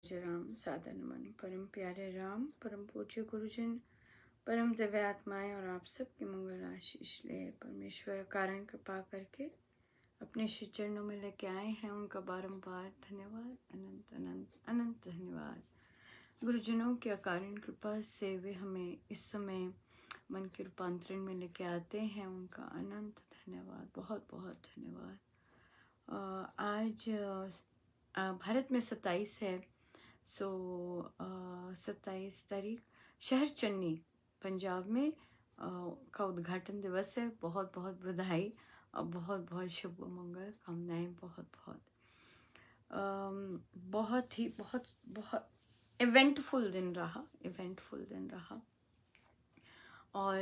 जय राम सादर नमन। परम प्यारे राम, परम पूज्य गुरुजन, परम दिव्य आत्माएं और आप सबके मंगल आशीष ले परमेश्वर कारण कृपा करके अपने श्री चरणों में लेके आए हैं। उनका बारंबार धन्यवाद, अनंत अनंत अनंत धन्यवाद। गुरुजनों की अकारण कृपा से वे हमें इस समय मन के रूपांतरण में लेके आते हैं। उनका अनंत धन्यवाद, बहुत बहुत धन्यवाद। आज भारत में 27 है। 27 तारीख शहर चन्नी पंजाब में का उद्घाटन दिवस है। बहुत बहुत बधाई और बहुत बहुत शुभ मंगल कामनाएं। बहुत ही बहुत इवेंटफुल दिन रहा। और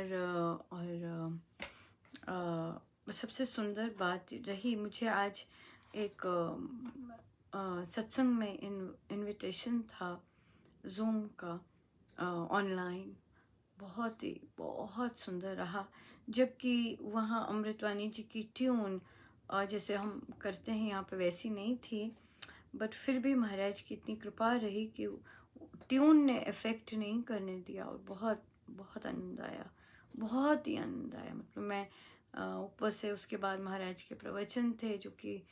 सबसे सुंदर बात रही मुझे आज एक सत्संग में इनविटेशन था जूम का ऑनलाइन। बहुत सुंदर रहा। जबकि वहाँ अमृतवाणी जी की ट्यून जैसे हम करते हैं यहाँ पे वैसी नहीं थी, बट फिर भी महाराज की इतनी कृपा रही कि ट्यून ने इफ़ेक्ट नहीं करने दिया और बहुत आनंद आया, बहुत ही आनंद आया। मतलब मैं ऊपर से उसके बाद महाराज के प्रवचन थे जो कि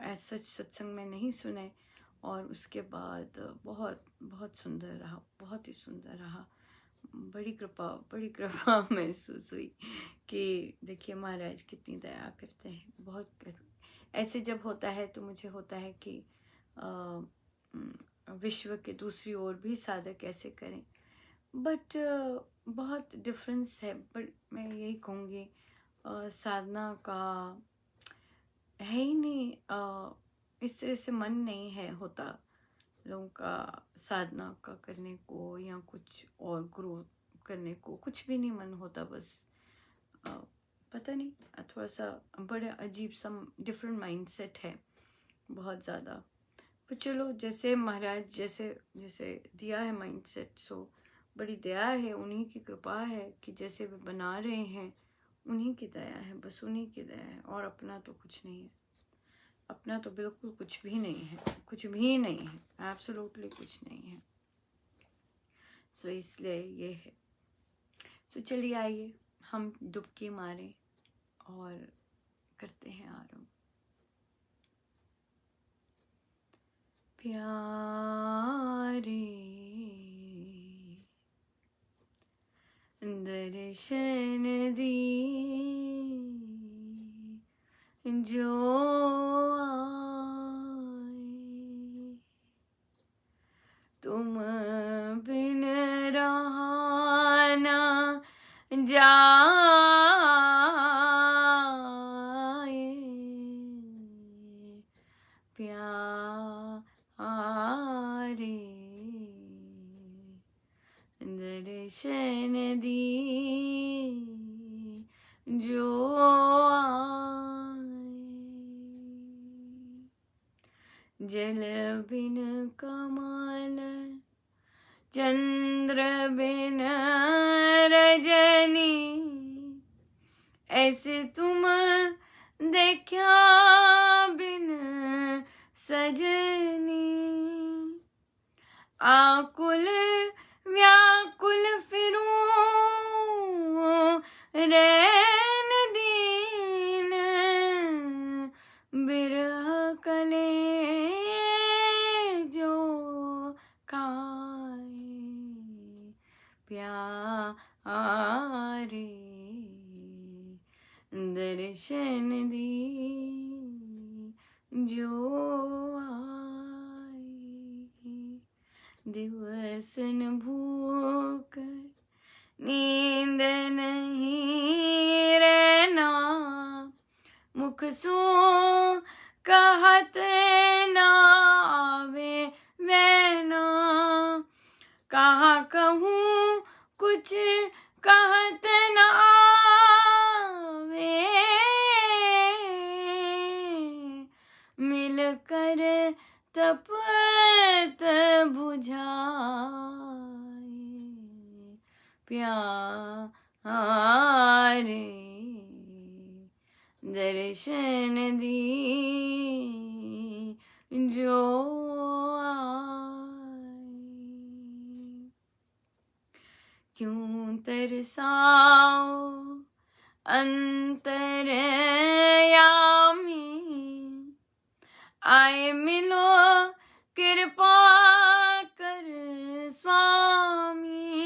ऐसा सत्संग में नहीं सुने, और उसके बाद बहुत सुंदर रहा, बहुत ही सुंदर रहा। बड़ी कृपा महसूस हुई कि देखिए महाराज कितनी दया करते हैं। बहुत ऐसे जब होता है तो मुझे होता है कि विश्व के दूसरी ओर भी साधक ऐसे करें, बट बहुत डिफरेंस है। बट मैं यही कहूँगी साधना का है ही नहीं, इस तरह से मन नहीं है होता लोगों का साधना का करने को या कुछ और ग्रो करने को, कुछ भी नहीं मन होता। बस पता नहीं, थोड़ा सा बड़े अजीब सा डिफरेंट माइंडसेट है बहुत ज़्यादा। पर चलो, जैसे महाराज जैसे दिया है माइंडसेट, सो बड़ी दया है, उन्हीं की कृपा है कि जैसे वे बना रहे हैं उन्हीं की दया है, बस उन्हीं की दया है। और अपना तो कुछ नहीं है, अपना तो बिल्कुल कुछ भी नहीं है, एब्सोल्युटली कुछ नहीं है। सो इसलिए ये है। सो चलिए आइए हम डुबकी मारें और करते हैं आरंभ। प्यारे दर्शन दी जो आए, तुम बिन रहा ना जाए। प्यारे दर्शन दी जो आए, जल बिन कमल चंद्र बिन रजनी, ऐसे तुम देखा बिन सजनी। आकुल व्याकुल फिरूं रैन दीन, बिरह कले जो खाए। प्यारे दर्शन दी जो आए, दिवस न भूख नींद नहीं रहना, मुख सो कहत ना आवे वैना। कहा कहूँ कुछ कहत न आवे, मिलकर तपत बुझाए। प्यारे दर्शन दी जो क्यों तरसाओ अंतरयामी, आए मिलो कृपा कर स्वामी,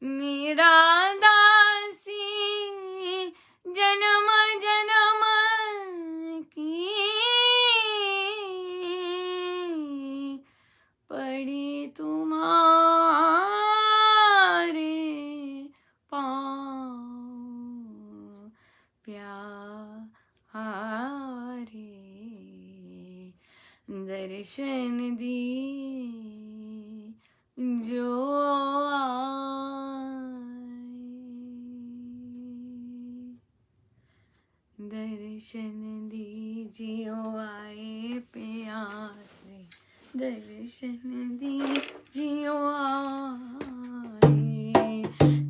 मेरा दासी जन्म जन्म की पड़ी तुम्हारे पाँव प्यारे, दर्शन जो आए, दर्शन दीजियो आए प्यारे, दर्शन दीजियो आए,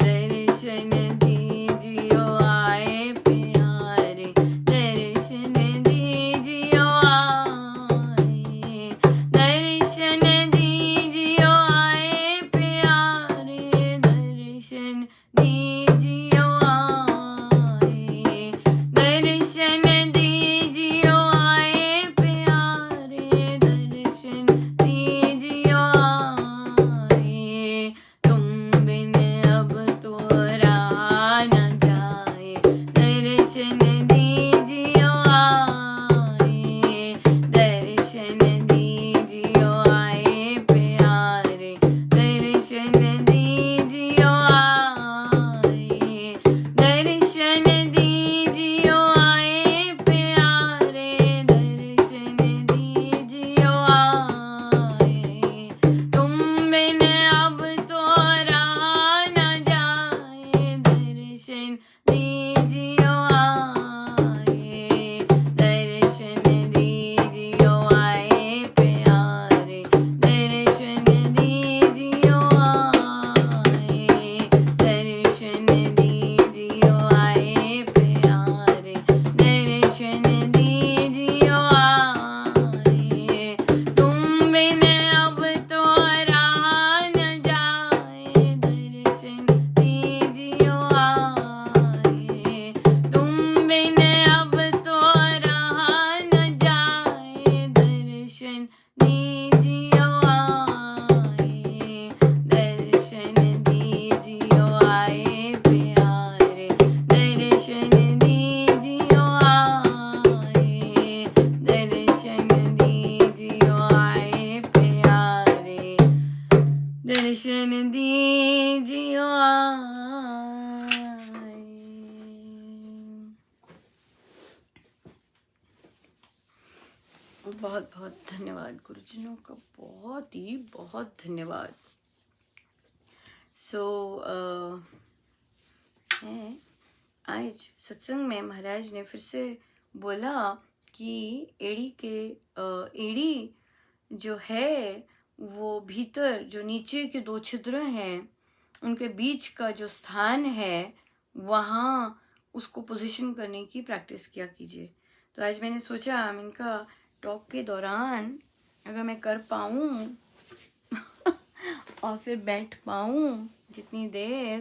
दर्शन दीजियो आए प्यारे, दर्शन दीजियो आए, दर्शन दीजियो आए प्यारे, दर्शन दीजियो आए, दर्शन दीजियो आए प्यारे, दर्शन दीजियो आए, तुम बिन अब तो रहा न जाए, दर्शन दीजियो आए, दर्शन दीजियो आए प्यारे, दर्शन दीजियो आए, दर्शन दीजियो आए प्यारे, दर्शन दीजियो आए, तुम बिन अब तो रहा न जाए, दर्शन दीजियो आए, दर्शन दीजियो आए प्यारे, दर्शन दीजियो आए, दर्शन दीजियो आए प्यारे, दर्शन दीजियो आए, तुम बिन अब तो रहा न जाए, दर्शन दीजियो आए, तुम बिन अब तो रहा न जाए, दर्शन दीजियो आए, दर्शन दीजियो आए प्यारे, दर्शन दीजियो आए, दर्शन दीजियो आए प्यारे, दर्शन दीजियो आए। बहुत बहुत धन्यवाद गुरुजनों का, बहुत धन्यवाद। सो आज सत्संग में महाराज ने फिर से बोला कि एड़ी जो है वो भीतर जो नीचे के 2 छिद्र हैं उनके बीच का जो स्थान है वहाँ उसको पोजीशन करने की प्रैक्टिस किया कीजिए। तो आज मैंने सोचा इनका टॉक के दौरान अगर मैं कर पाऊँ और फिर बैठ पाऊँ जितनी देर,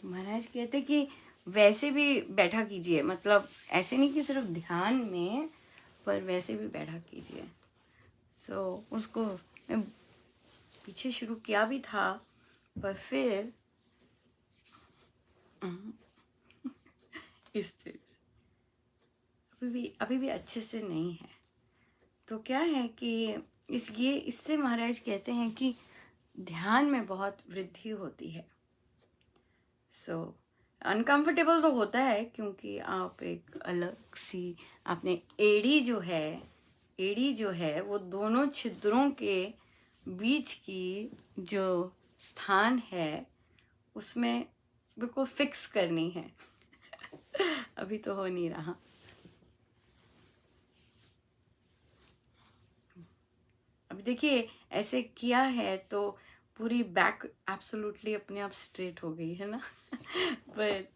तो महाराज कहते कि वैसे भी बैठा कीजिए, मतलब ऐसे नहीं कि सिर्फ ध्यान में, पर वैसे भी बैठा कीजिए। सो उसको मैं पीछे शुरू किया भी था, पर फिर इस तरह से अभी भी अच्छे से नहीं है। तो क्या है कि इससे महाराज कहते हैं कि ध्यान में बहुत वृद्धि होती है। सो अनकंफर्टेबल तो होता है क्योंकि आप एक अलग सी आपने एड़ी जो है वो दोनों छिद्रों के बीच की जो स्थान है उसमें बिल्कुल फिक्स करनी है। अभी तो हो नहीं रहा। अभी देखिए ऐसे किया है तो पूरी बैक एब्सोल्युटली अपने आप स्ट्रेट हो गई है ना। पर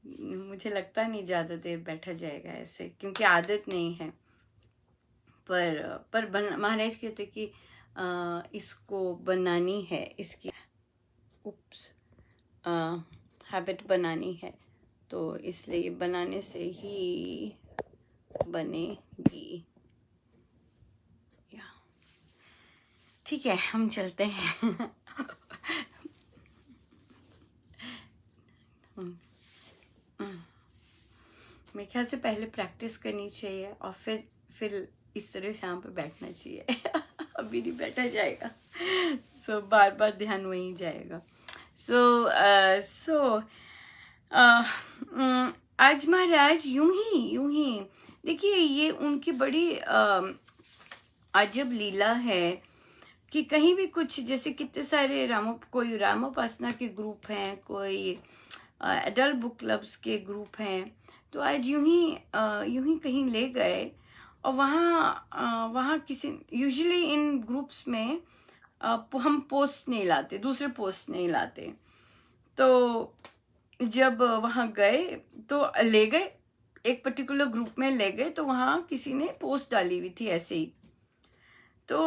मुझे लगता नहीं ज़्यादा देर बैठा जाएगा ऐसे, क्योंकि आदत नहीं है। पर महाराज कहते कि इसको बनानी है, इसकी उप्स हैबिट बनानी है, तो इसलिए बनाने से ही बनेगी। या ठीक है, हम चलते हैं। मेरे ख्याल से पहले प्रैक्टिस करनी चाहिए और फिर इस तरह से यहाँ पे बैठना चाहिए। अभी नहीं बैठा जाएगा। सो बार बार ध्यान वहीं जाएगा। सो आज महाराज यूं ही देखिए, ये उनकी बड़ी अजब लीला है कि कहीं भी कुछ, जैसे कितने सारे कोई रामोपासना के ग्रुप हैं, कोई एडल्ट बुक क्लब्स के ग्रुप हैं, तो आज यूं ही कहीं ले गए और वहाँ किसी, यूजुअली इन ग्रुप्स में हम पोस्ट नहीं लाते, दूसरे पोस्ट नहीं लाते। तो जब वहाँ गए तो ले गए, एक पर्टिकुलर ग्रुप में ले गए, तो वहाँ किसी ने पोस्ट डाली हुई थी ऐसे ही। तो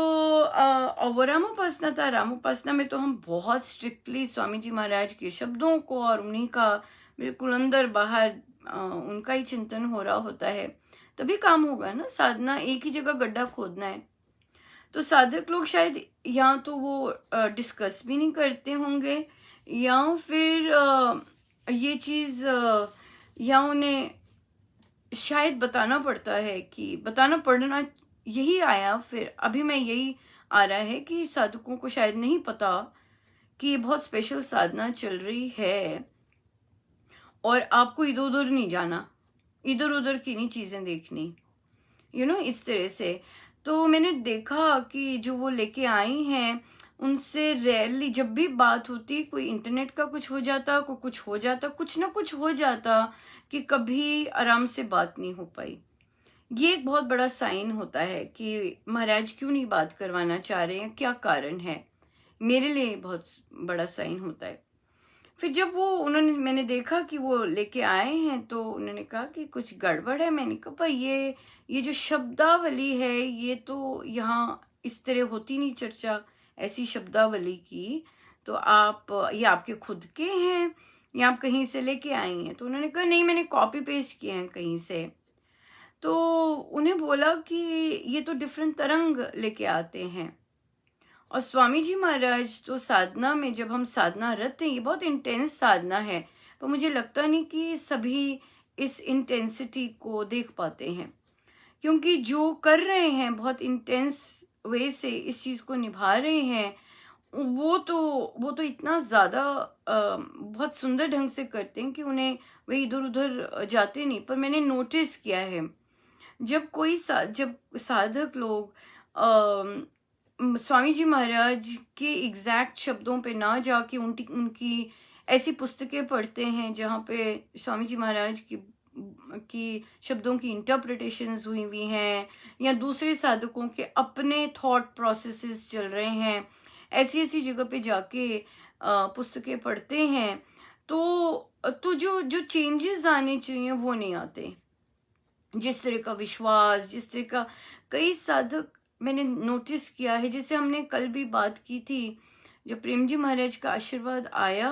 वो रामोपासना था। रामोपासना में तो हम बहुत स्ट्रिक्टली स्वामी जी महाराज के शब्दों को और उन्हीं का बिल्कुल अंदर बाहर उनका ही चिंतन हो रहा होता है, तभी काम होगा ना। साधना एक ही जगह गड्ढा खोदना है, तो साधक लोग शायद या तो वो डिस्कस भी नहीं करते होंगे, या फिर ये चीज़ या उन्हें शायद बताना पड़ता है, कि बताना पड़ना यही आया। फिर अभी मैं यही आ रहा है कि साधकों को शायद नहीं पता कि बहुत स्पेशल साधना चल रही है और आपको इधर उधर नहीं जाना, इधर उधर की नहीं चीजें देखनी, इस तरह से। तो मैंने देखा कि जो वो लेके आई हैं, उनसे रेयरली जब भी बात होती, कोई इंटरनेट का कुछ हो जाता, कुछ हो जाता, कुछ ना कुछ हो जाता, कि कभी आराम से बात नहीं हो पाई। ये एक बहुत बड़ा साइन होता है कि महाराज क्यों नहीं बात करवाना चाह रहे हैं, क्या कारण है। मेरे लिए बहुत बड़ा साइन होता है। फिर जब मैंने देखा कि वो लेके आए हैं, तो उन्होंने कहा कि कुछ गड़बड़ है। मैंने कहा भाई, ये जो शब्दावली है, ये तो यहाँ इस तरह होती नहीं चर्चा ऐसी शब्दावली की। तो ये आपके खुद के हैं या आप कहीं से लेके आई हैं? तो उन्होंने कहा नहीं, मैंने कॉपी पेस्ट किए हैं कहीं से। तो उन्हें बोला कि ये तो डिफरेंट तरंग लेके आते हैं। और स्वामी जी महाराज तो साधना में, जब हम साधना रत हैं, ये बहुत इंटेंस साधना है, पर मुझे लगता नहीं कि सभी इस इंटेंसिटी को देख पाते हैं, क्योंकि जो कर रहे हैं बहुत इंटेंस वे से इस चीज को निभा रहे हैं, वो तो इतना ज्यादा बहुत सुंदर ढंग से करते हैं कि उन्हें वे इधर उधर जाते नहीं। पर मैंने नोटिस किया है, जब जब साधक लोग स्वामी जी महाराज के एग्जैक्ट शब्दों पे ना जाके उनकी ऐसी पुस्तकें पढ़ते हैं जहाँ पे स्वामी जी महाराज की शब्दों की इंटरप्रिटेशंस हुई हुई हैं, या दूसरे साधकों के अपने थॉट प्रोसेसेस चल रहे हैं, ऐसी ऐसी जगह पे जाके पुस्तकें पढ़ते हैं, तो जो चेंजेस आने चाहिए वो नहीं आते। जिस तरह का विश्वास, जिस तरह का कई साधक मैंने नोटिस किया है, जैसे हमने कल भी बात की थी, जब प्रेम जी महाराज का आशीर्वाद आया,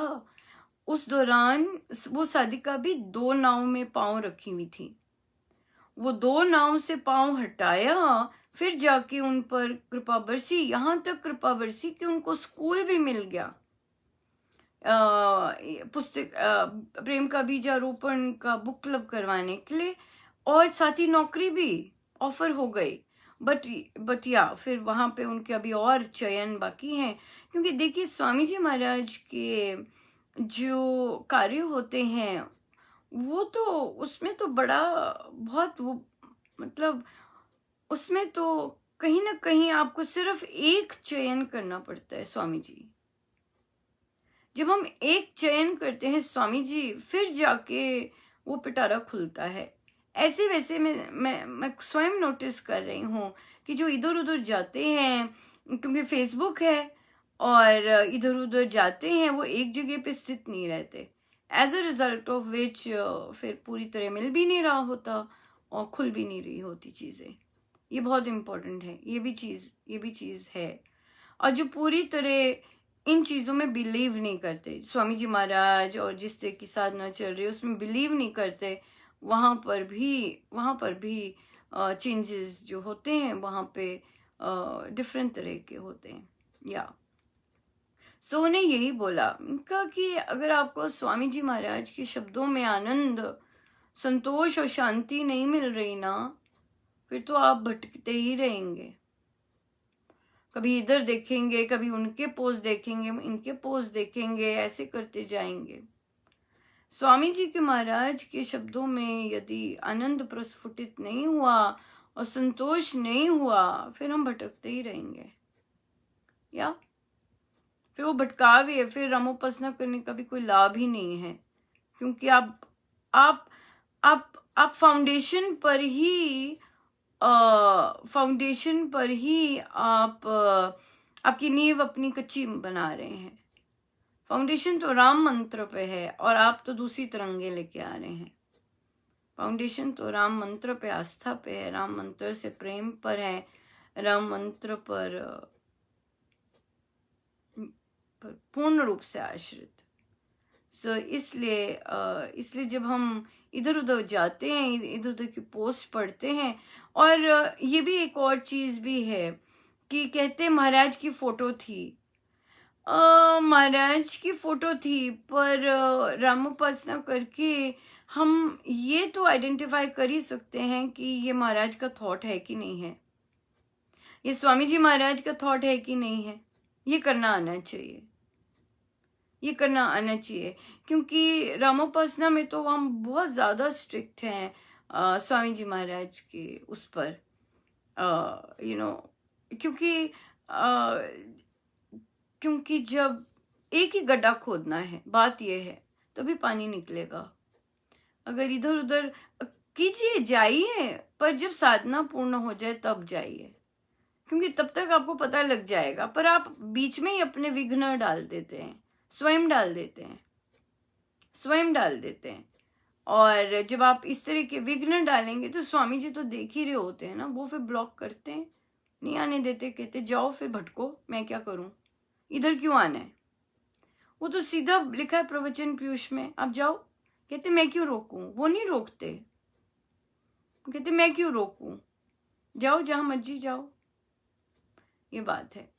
उस दौरान वो साधिका भी 2 नाव में पांव रखी हुई थी। वो 2 नाव से पांव हटाया, फिर जाके उन पर कृपा बरसी, यहाँ तक कृपा बरसी कि उनको स्कूल भी मिल गया, पुस्तक प्रेम का बीजारोपण का बुक क्लब करवाने के लिए, और साथ ही नौकरी भी ऑफर हो गई। बट या फिर वहां पे उनके अभी और चयन बाकी हैं, क्योंकि देखिए स्वामी जी महाराज के जो कार्य होते हैं, वो तो उसमें तो बड़ा बहुत वो, मतलब उसमें तो कहीं ना कहीं आपको सिर्फ एक चयन करना पड़ता है स्वामी जी। जब हम एक चयन करते हैं स्वामी जी, फिर जाके वो पिटारा खुलता है। ऐसे वैसे मैं स्वयं नोटिस कर रही हूँ कि जो इधर उधर जाते हैं, क्योंकि फेसबुक है और इधर उधर जाते हैं, वो एक जगह पे स्थित नहीं रहते। As a result of which फिर पूरी तरह मिल भी नहीं रहा होता और खुल भी नहीं रही होती चीज़ें। ये बहुत इम्पोर्टेंट है, ये भी चीज़ है। और जो पूरी तरह इन चीज़ों में बिलीव नहीं करते। स्वामी जी महाराज और जिस तरह की साधना चल रही है उसमें बिलीव नहीं करते। वहाँ पर भी चेंजेस जो होते हैं वहाँ पे डिफरेंट तरह के होते हैं। या सो उन्हें यही बोला इनका कि अगर आपको स्वामी जी महाराज के शब्दों में आनंद, संतोष और शांति नहीं मिल रही ना, फिर तो आप भटकते ही रहेंगे। कभी इधर देखेंगे, कभी उनके पोस्ट देखेंगे, इनके पोस्ट देखेंगे, ऐसे करते जाएंगे। स्वामी जी के महाराज के शब्दों में यदि आनंद प्रस्फुटित नहीं हुआ और संतोष नहीं हुआ, फिर हम भटकते ही रहेंगे। या फिर वो भटकाव है, फिर रामोपासना करने का भी कोई लाभ ही नहीं है, क्योंकि आप फाउंडेशन पर ही आप आपकी नींव अपनी कच्ची बना रहे हैं। फाउंडेशन तो राम मंत्र पे है और आप तो दूसरी तरंगे लेके आ रहे हैं। फाउंडेशन तो राम मंत्र पे, आस्था पे है, राम मंत्र से प्रेम पर है, राम मंत्र पर पूर्ण रूप से आश्रित। इसलिए जब हम इधर उधर जाते हैं, इधर उधर की पोस्ट पढ़ते हैं, और ये भी एक और चीज भी है कि कहते हैं महाराज की फोटो थी, महाराज की फोटो थी, पर रामोपासना करके हम ये तो आइडेंटिफाई कर ही सकते हैं कि ये महाराज का थॉट है कि नहीं है, ये स्वामी जी महाराज का थॉट है कि नहीं है। ये करना आना चाहिए, ये करना आना चाहिए, क्योंकि रामोपासना में तो हम बहुत ज़्यादा स्ट्रिक्ट हैं स्वामी जी महाराज के उस पर, क्योंकि जब एक ही गड्ढा खोदना है, बात यह है, तभी पानी निकलेगा। अगर इधर उधर कीजिए, जाइए, पर जब साधना पूर्ण हो जाए तब जाइए, क्योंकि तब तक आपको पता लग जाएगा। पर आप बीच में ही अपने विघ्न डाल देते हैं, स्वयं डाल देते हैं। और जब आप इस तरह के विघ्न डालेंगे तो स्वामी जी तो देख ही रहे होते हैं ना, वो फिर ब्लॉक करते हैं, नहीं आने देते, कहते जाओ फिर भटको, मैं क्या करूं, इधर क्यों आना है। वो तो सीधा लिखा है प्रवचन पीयूष में, आप जाओ, कहते मैं क्यों रोकूं, वो नहीं रोकते, कहते मैं क्यों रोकूं, जाओ जहां मर्जी जाओ। ये बात है।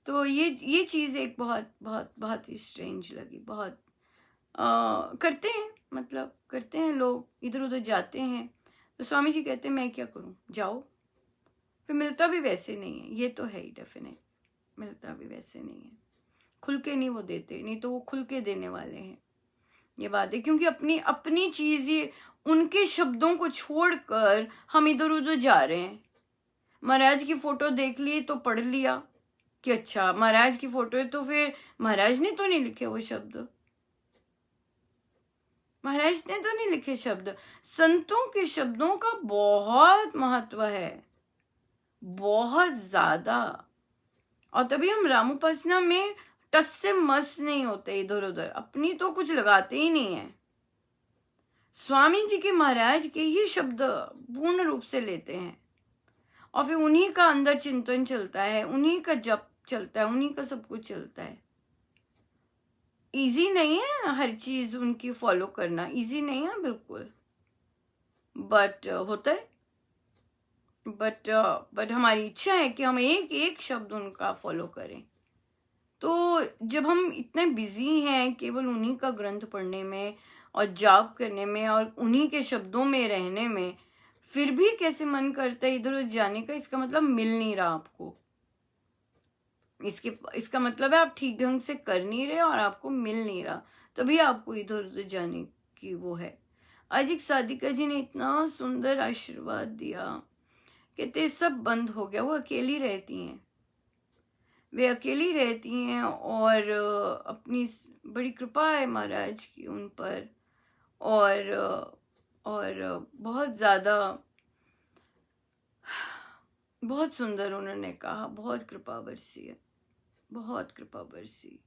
तो ये चीज एक बहुत बहुत बहुत ही स्ट्रेंज लगी। बहुत करते हैं लोग, इधर उधर जाते हैं, तो स्वामी जी कहते हैं मैं क्या करूं, जाओ। फिर मिलता भी वैसे नहीं है, ये तो है ही डेफिनेट, मिलता भी वैसे नहीं है, खुल के नहीं वो देते, नहीं तो वो खुल के देने वाले हैं। ये बात है, क्योंकि अपनी चीज, ये उनके शब्दों को छोड़कर हम इधर उधर जा रहे हैं। महाराज की फोटो देख ली तो पढ़ लिया कि अच्छा महाराज की फोटो है, तो फिर महाराज ने तो नहीं लिखे वो शब्द, महाराज ने तो नहीं लिखे शब्द। संतों के शब्दों का बहुत महत्व है, बहुत ज्यादा। और तभी हम रामोपासना में टस से मस नहीं होते, इधर उधर अपनी तो कुछ लगाते ही नहीं है। स्वामी जी के महाराज के ही शब्द पूर्ण रूप से लेते हैं, और फिर उन्हीं का अंदर चिंतन चलता है, उन्हीं का जप चलता है, उन्हीं का सब कुछ चलता है। इजी नहीं है हर चीज उनकी फॉलो करना, इजी नहीं है बिल्कुल, बट होता है। बट हमारी इच्छा है कि हम एक एक शब्द उनका फॉलो करें। तो जब हम इतने बिजी हैं केवल उन्हीं का ग्रंथ पढ़ने में और जाप करने में और उन्हीं के शब्दों में रहने में, फिर भी कैसे मन करता है इधर उधर जाने का, इसका मतलब मिल नहीं रहा आपको। इसका मतलब है आप ठीक ढंग से कर नहीं रहे और आपको मिल नहीं रहा, तभी आपको इधर उधर जाने की वो है। आज एक साधिका जी ने इतना सुंदर आशीर्वाद दिया, कहते सब बंद हो गया, वो अकेली रहती हैं, वे अकेली रहती हैं, और अपनी बड़ी कृपा है महाराज की उन पर, और बहुत ज़्यादा, बहुत सुंदर उन्होंने कहा, बहुत कृपा बरसी है, बहुत कृपा बरसी।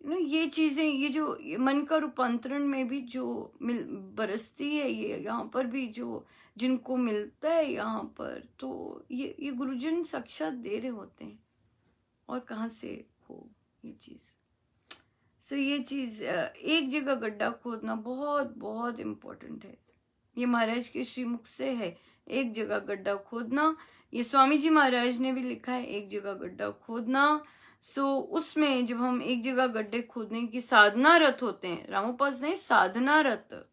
ये चीज़ें, ये जो मन का रूपांतरण में भी जो बरसती है, ये यहाँ पर भी जो जिनको मिलता है यहाँ पर, तो ये गुरुजन साक्षात दे रहे होते हैं, और कहाँ से हो ये चीज़। सो ये चीज़ एक जगह गड्ढा खोदना बहुत बहुत इम्पोर्टेंट है। ये महाराज के श्रीमुख से है, एक जगह गड्ढा खोदना। ये स्वामी जी महाराज ने भी लिखा है, एक जगह गड्ढा खोदना। सो उसमें जब हम एक जगह गड्ढे खोदने की साधना रत होते हैं, रामोपास नहीं, साधना रत,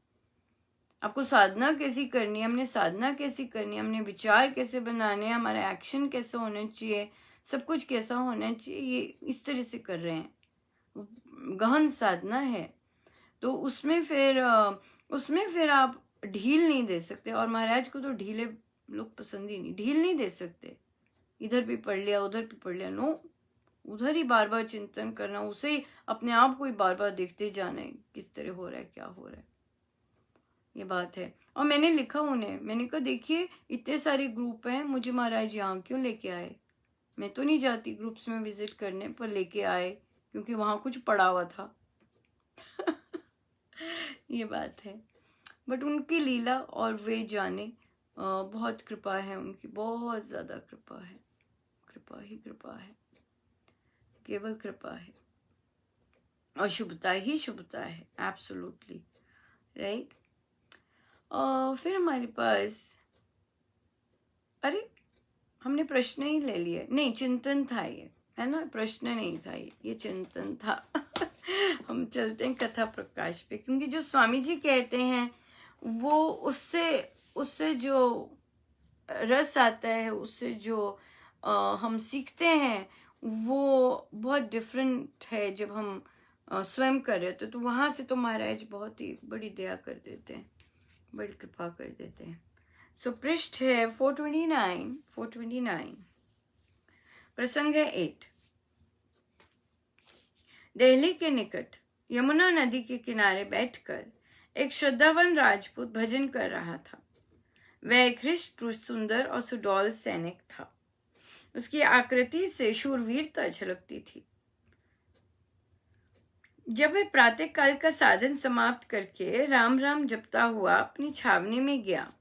आपको साधना कैसी करनी है, हमने साधना कैसी करनी है, हमने विचार कैसे बनाने हैं, हमारा एक्शन कैसे होना चाहिए, सब कुछ कैसा होना चाहिए, ये इस तरह से कर रहे हैं। गहन साधना है। तो उसमें फिर आप ढील नहीं दे सकते। और महाराज को तो ढीले लोग पसंद ही नहीं, ढील नहीं दे सकते। इधर भी पढ़ लिया, उधर भी पढ़ लिया, नो, उधर ही बार बार चिंतन करना, उसे ही अपने आप को ही बार बार देखते जाना है किस तरह हो रहा है, क्या हो रहा है, ये बात है। और मैंने लिखा उन्हें, मैंने कहा देखिए इतने सारे ग्रुप हैं, मुझे महाराज यहाँ क्यों लेके आए? मैं तो नहीं जाती ग्रुप्स में विजिट करने, पर लेके आए क्योंकि वहां कुछ पड़ा हुआ था। ये बात है। बट उनकी लीला और वे जाने, बहुत कृपा है उनकी, बहुत ज्यादा कृपा है, कृपा ही कृपा है, केवल कृपा है और शुभता ही शुभता है, एब्सोल्युटली राइट। फिर हमारे पास, अरे हमने प्रश्न ही ले लिए, नहीं चिंतन था ये, है ना, प्रश्न नहीं था ये चिंतन था। हम चलते हैं कथा प्रकाश पे, क्योंकि जो स्वामी जी कहते हैं वो उससे जो रस आता है, उससे जो हम सीखते हैं वो बहुत डिफरेंट है जब हम स्वयं कर रहे तो वहां से तो महाराज बहुत ही बड़ी दया कर देते हैं, बड़ी कृपा कर देते हैं। सो पृष्ठ है 429 प्रसंग है 8। दिल्ली के निकट यमुना नदी के किनारे बैठकर एक श्रद्धावान राजपूत भजन कर रहा था। वह एक हृष्ट पुष्ट, सुंदर और सुडौल सैनिक था। उसकी आकृति से शूरवीरता झलकती थी। जब वह प्रातः काल का साधन समाप्त करके राम राम जपता हुआ अपनी छावनी में गया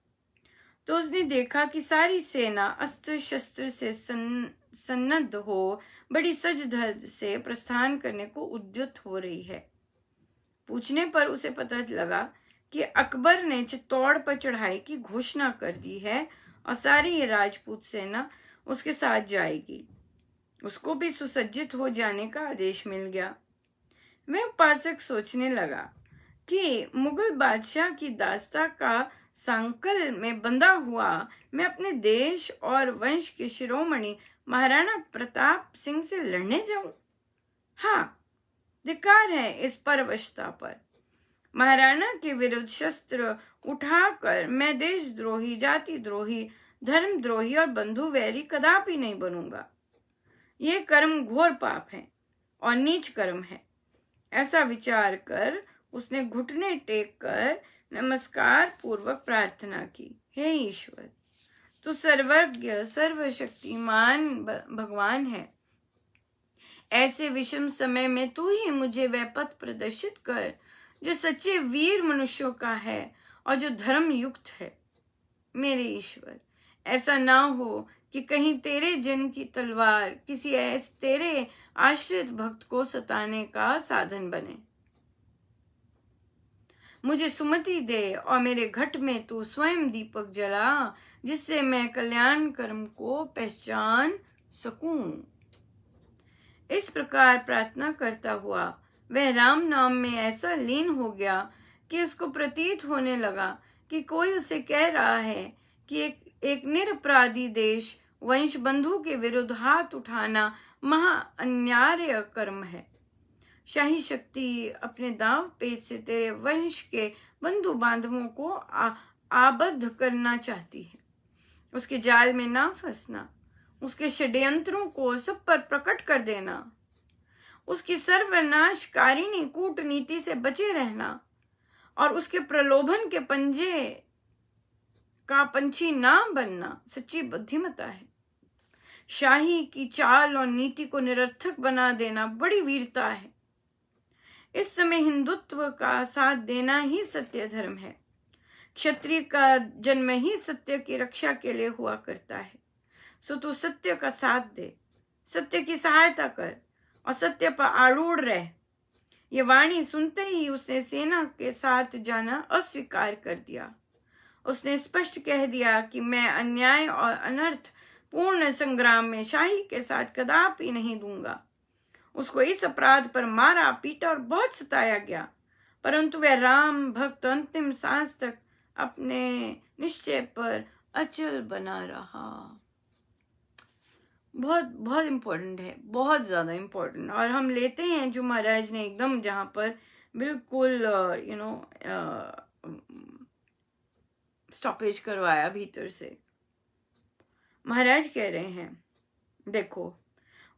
तो उसने देखा कि सारी सेना अस्त्र शस्त्र से सन्नद्ध हो बड़ी सज धज से प्रस्थान करने को उद्युत हो रही है। पूछने पर उसे पता लगा कि अकबर ने चित्तौड़ पर चढ़ाई की घोषणा कर दी है और सारी ये राजपूत सेना उसके साथ जाएगी। उसको भी सुसज्जित हो जाने का आदेश मिल गया। वह उपासक सोचने लगा कि मुगल बादशाह की दास्ता का सांकल में बंधा हुआ मैं अपने देश और वंश के शिरोमणि महाराणा प्रताप सिंह से लड़ने जाऊं? हाँ, धिक्कार है इस परवशता पर। महाराणा के विरुद्ध शस्त्र उठाकर मैं देशद्रोही, जाति द्रोही, धर्मद्रोही और बंधु वैरी कदापि नहीं बनूंगा। ये कर्म घोर पाप है और नीच कर्म है। ऐसा विचार कर उसने घुटने टेक कर नमस्कार पूर्वक प्रार्थना की, हे ईश्वर, तू सर्वज्ञ सर्वशक्तिमान भगवान है। ऐसे विषम समय में तू ही मुझे वह पथ प्रदर्शित कर जो सच्चे वीर मनुष्यों का है और जो धर्म युक्त है। मेरे ईश्वर, ऐसा ना हो कि कहीं तेरे जन की तलवार किसी ऐसे तेरे आश्रित भक्त को सताने का साधन बने। मुझे सुमति दे और मेरे घट में तू स्वयं दीपक जला, जिससे मैं कल्याण कर्म को पहचान सकूं। इस प्रकार प्रार्थना करता हुआ वह राम नाम में ऐसा लीन हो गया कि उसको प्रतीत होने लगा कि कोई उसे कह रहा है कि एक निरपराधी देश वंश बंधु के विरुद्ध हाथ उठाना महा अन्याय कर्म है। शाही शक्ति अपने दाव पेच से तेरे वंश के बंधु बांधवों को आबद्ध करना चाहती है। उसके जाल में ना फंसना, उसके षड्यंत्रों को सब पर प्रकट कर देना, उसकी सर्वनाशकारिणी कूटनीति से बचे रहना और उसके प्रलोभन के पंजे का पंछी ना बनना सच्ची बुद्धिमत्ता है। शाही की चाल और नीति को निरर्थक बना देना बड़ी वीरता है। इस समय हिंदुत्व का साथ देना ही सत्य धर्म है। क्षत्रिय का जन्म ही सत्य की रक्षा के लिए हुआ करता है। सो तू सत्य का साथ दे, सत्य की सहायता कर असत्य पर आरूढ़ रह। ये वाणी सुनते ही उसने सेना के साथ जाना अस्वीकार कर दिया। उसने स्पष्ट कह दिया कि मैं अन्याय और अनर्थ पूर्ण संग्राम में शाही के साथ कदापि नहीं दूंगा। उसको इस अपराध पर मारा पीटा और बहुत सताया गया, परंतु वह राम भक्त अंतिम सांस तक अपने निश्चय पर अचल बना रहा। बहुत बहुत इम्पोर्टेंट है, बहुत ज़्यादा इम्पोर्टेंट। और हम लेते हैं जो महाराज ने एकदम जहाँ पर बिल्कुल स्टॉपेज करवाया भीतर से। महाराज कह रहे हैं देखो,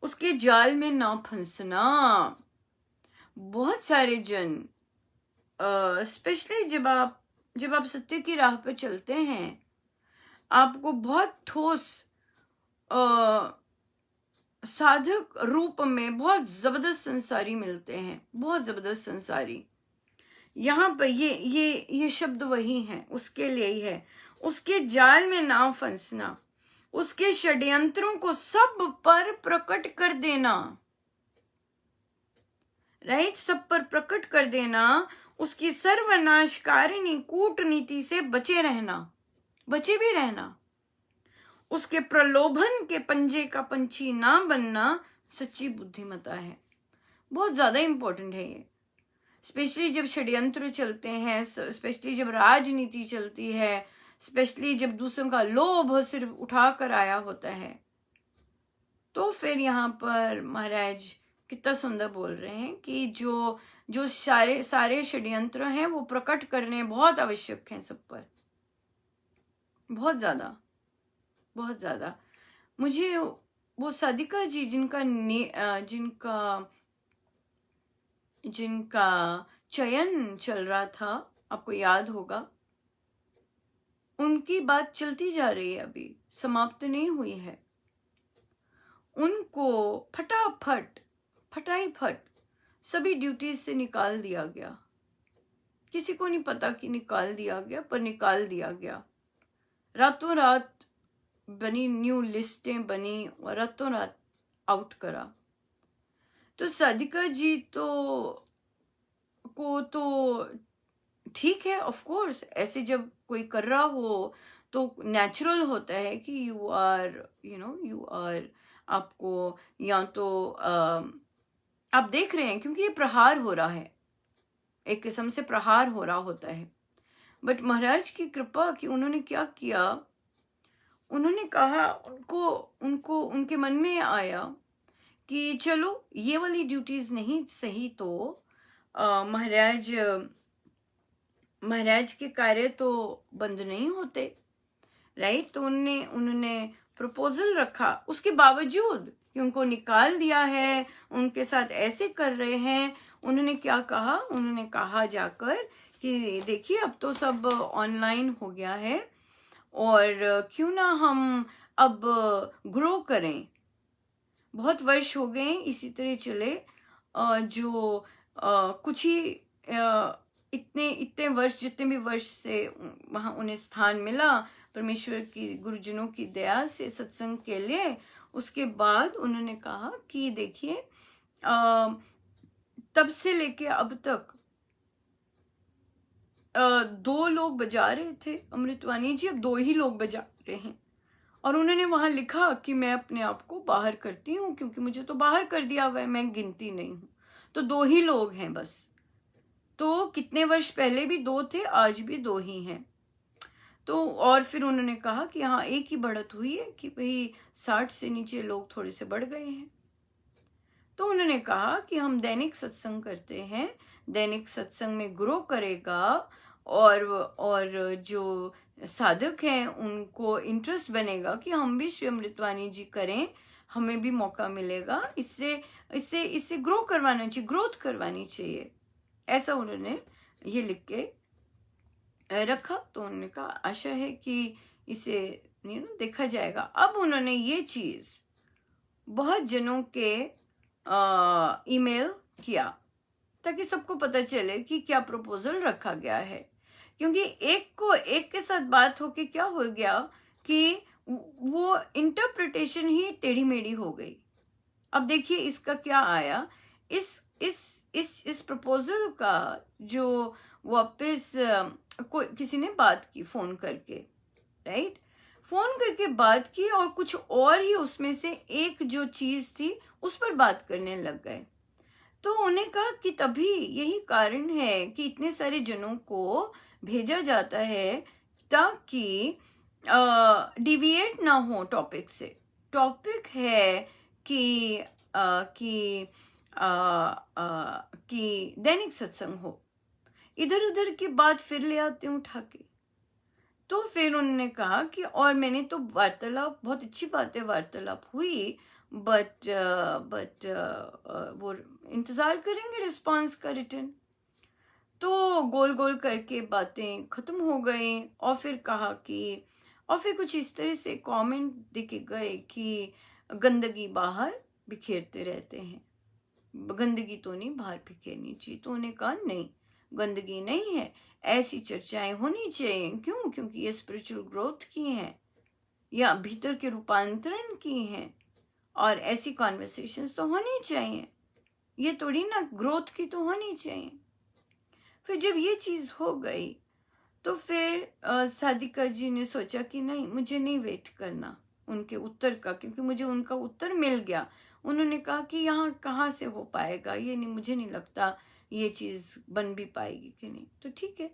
उसके जाल में ना फंसना। बहुत सारे जन स्पेशली जब आप सत्य की राह पे चलते हैं, आपको बहुत ठोस साधक रूप में बहुत जबरदस्त संसारी मिलते हैं, बहुत जबरदस्त संसारी। यहाँ पर ये शब्द वही हैं, उसके लिए ही है। उसके जाल में ना फंसना, उसके षड्यंत्रों को सब पर प्रकट कर देना, राइट, सब पर प्रकट कर देना। उसकी सर्वनाशकारिणी कूटनीति से बचे भी रहना। उसके प्रलोभन के पंजे का पंछी ना बनना सच्ची बुद्धिमता है। बहुत ज्यादा इंपॉर्टेंट है ये, स्पेशली जब षड्यंत्र चलते हैं, स्पेशली जब राजनीति चलती है, स्पेशली जब दूसरों का लोभ सिर्फ उठा कर आया होता है। तो फिर यहाँ पर महाराज कितना सुंदर बोल रहे हैं कि जो सारे षड्यंत्र हैं वो प्रकट करने बहुत आवश्यक हैं सब पर, बहुत ज्यादा। मुझे वो साधिका जी जिनका चयन चल रहा था, आपको याद होगा, उनकी बात चलती जा रही है, अभी समाप्त नहीं हुई है। उनको फटाफट सभी ड्यूटीज से निकाल दिया गया। किसी को नहीं पता कि निकाल दिया गया, पर निकाल दिया गया। रातों रात बनी न्यू लिस्टें बनी और रातों रात आउट करा। तो साधिका जी तो ठीक है, ऑफ कोर्स, ऐसे जब कोई कर रहा हो तो नेचुरल होता है कि यू आर आपको या तो आप देख रहे हैं, क्योंकि ये प्रहार हो रहा है, एक किस्म से प्रहार हो रहा होता है। बट महाराज की कृपा कि उन्होंने क्या किया, उन्होंने कहा, उनको उनके मन में आया कि चलो ये वाली ड्यूटीज नहीं सही तो महाराज के कार्य तो बंद नहीं होते, राइट। तो उन्होंने प्रपोजल रखा, उसके बावजूद कि उनको निकाल दिया है, उनके साथ ऐसे कर रहे हैं। उन्होंने क्या कहा, उन्होंने कहा जाकर कि देखिए अब तो सब ऑनलाइन हो गया है और क्यों ना हम अब ग्रो करें। बहुत वर्ष हो गए इसी तरह चले, जो कुछ ही इतने वर्ष, जितने भी वर्ष से वहाँ उन्हें स्थान मिला परमेश्वर की गुरुजनों की दया से सत्संग के लिए। उसके बाद उन्होंने कहा कि देखिए तब से लेके अब तक 2 लोग बजा रहे थे अमृतवाणी जी, अब 2 ही लोग बजा रहे हैं। और उन्होंने वहां लिखा कि मैं अपने आप को बाहर करती हूँ, क्योंकि मुझे तो बाहर कर दिया हुआ है, मैं गिनती नहीं हूँ। तो 2 ही लोग हैं बस। तो कितने वर्ष पहले भी 2 थे, आज भी 2 ही हैं। तो और फिर उन्होंने कहा कि हाँ, एक ही बढ़त हुई है कि भाई 60 से नीचे लोग थोड़े से बढ़ गए हैं। तो उन्होंने कहा कि हम दैनिक सत्संग करते हैं, दैनिक सत्संग में ग्रो करेगा और जो साधक हैं उनको इंटरेस्ट बनेगा कि हम भी श्री अमृतवाणी जी करें, हमें भी मौका मिलेगा। इससे ग्रो करवाना चाहिए, ग्रोथ करवानी चाहिए, ऐसा उन्होंने ये लिख के रखा। तो उन्होंने कहा आशा है कि इसे देखा जाएगा। अब उन्होंने ये चीज बहुत जनों के ईमेल किया ताकि सबको पता चले कि क्या प्रपोजल रखा गया है। क्योंकि एक के साथ बात होके क्या हो गया कि वो इंटरप्रिटेशन ही टेढ़ी मेढ़ी हो गई, अब देखिए इसका क्या आया, इस प्रपोजल का जो वापस कोई किसी ने बात की फोन करके, राइट, फोन करके बात की और कुछ और ही उसमें से एक जो चीज थी उस पर बात करने लग गए। तो उन्हें कहा कि तभी यही कारण है कि इतने सारे जनों को भेजा जाता है ताकि डिविएट ना हो टॉपिक से। टॉपिक है कि कि कि दैनिक सत्संग हो, इधर उधर की बात फिर ले आते हैं उठा के। तो फिर उन्होंने कहा कि और मैंने तो वार्तालाप, बहुत अच्छी बात है वार्तालाप हुई, बट वो इंतजार करेंगे रिस्पांस का रिटर्न। तो गोल गोल करके बातें खत्म हो गई और फिर कहा कि, और फिर कुछ इस तरह से कमेंट देके गए कि गंदगी बाहर बिखेरते रहते हैं, गंदगी तो नहीं बाहर बिखेरनी चाहिए। तो उन्हें कहा नहीं, गंदगी नहीं है, ऐसी चर्चाएं होनी चाहिए। क्यों? क्योंकि ये स्पिरिचुअल ग्रोथ की हैं या भीतर के रूपांतरण की हैं, और ऐसी कॉन्वर्सेशंस तो होनी चाहिए, ये थोड़ी ना ग्रोथ की तो होनी चाहिए। फिर जब ये चीज हो गई तो फिर साधिका जी ने सोचा कि नहीं, मुझे नहीं वेट करना उनके उत्तर का, क्योंकि मुझे उनका उत्तर मिल गया। उन्होंने कहा कि यहाँ कहाँ से हो पाएगा, ये नहीं, मुझे नहीं लगता ये चीज बन भी पाएगी कि नहीं। तो ठीक है,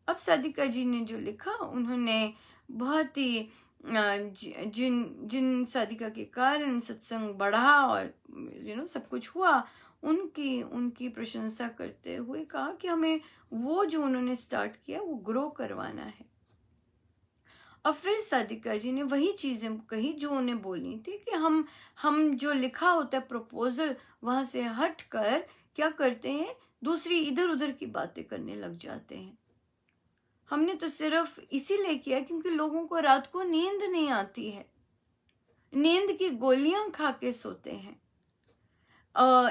अब साधिका जी ने जो लिखा, उन्होंने बहुत ही जिन जिन साधिका के कारण सत्संग बढ़ा और सब कुछ हुआ, उनकी उनकी प्रशंसा करते हुए कहा कि हमें वो जो उन्होंने स्टार्ट किया वो ग्रो करवाना है। अब फिर साधिका जी ने वही चीजें कही जो उन्हें बोलनी थी कि हम जो लिखा होता है प्रपोजल, वहां से हट कर क्या करते हैं, दूसरी इधर उधर की बातें करने लग जाते हैं। हमने तो सिर्फ इसीलिए किया क्योंकि लोगों को रात को नींद नहीं आती है, नींद की गोलियां खा के सोते हैं।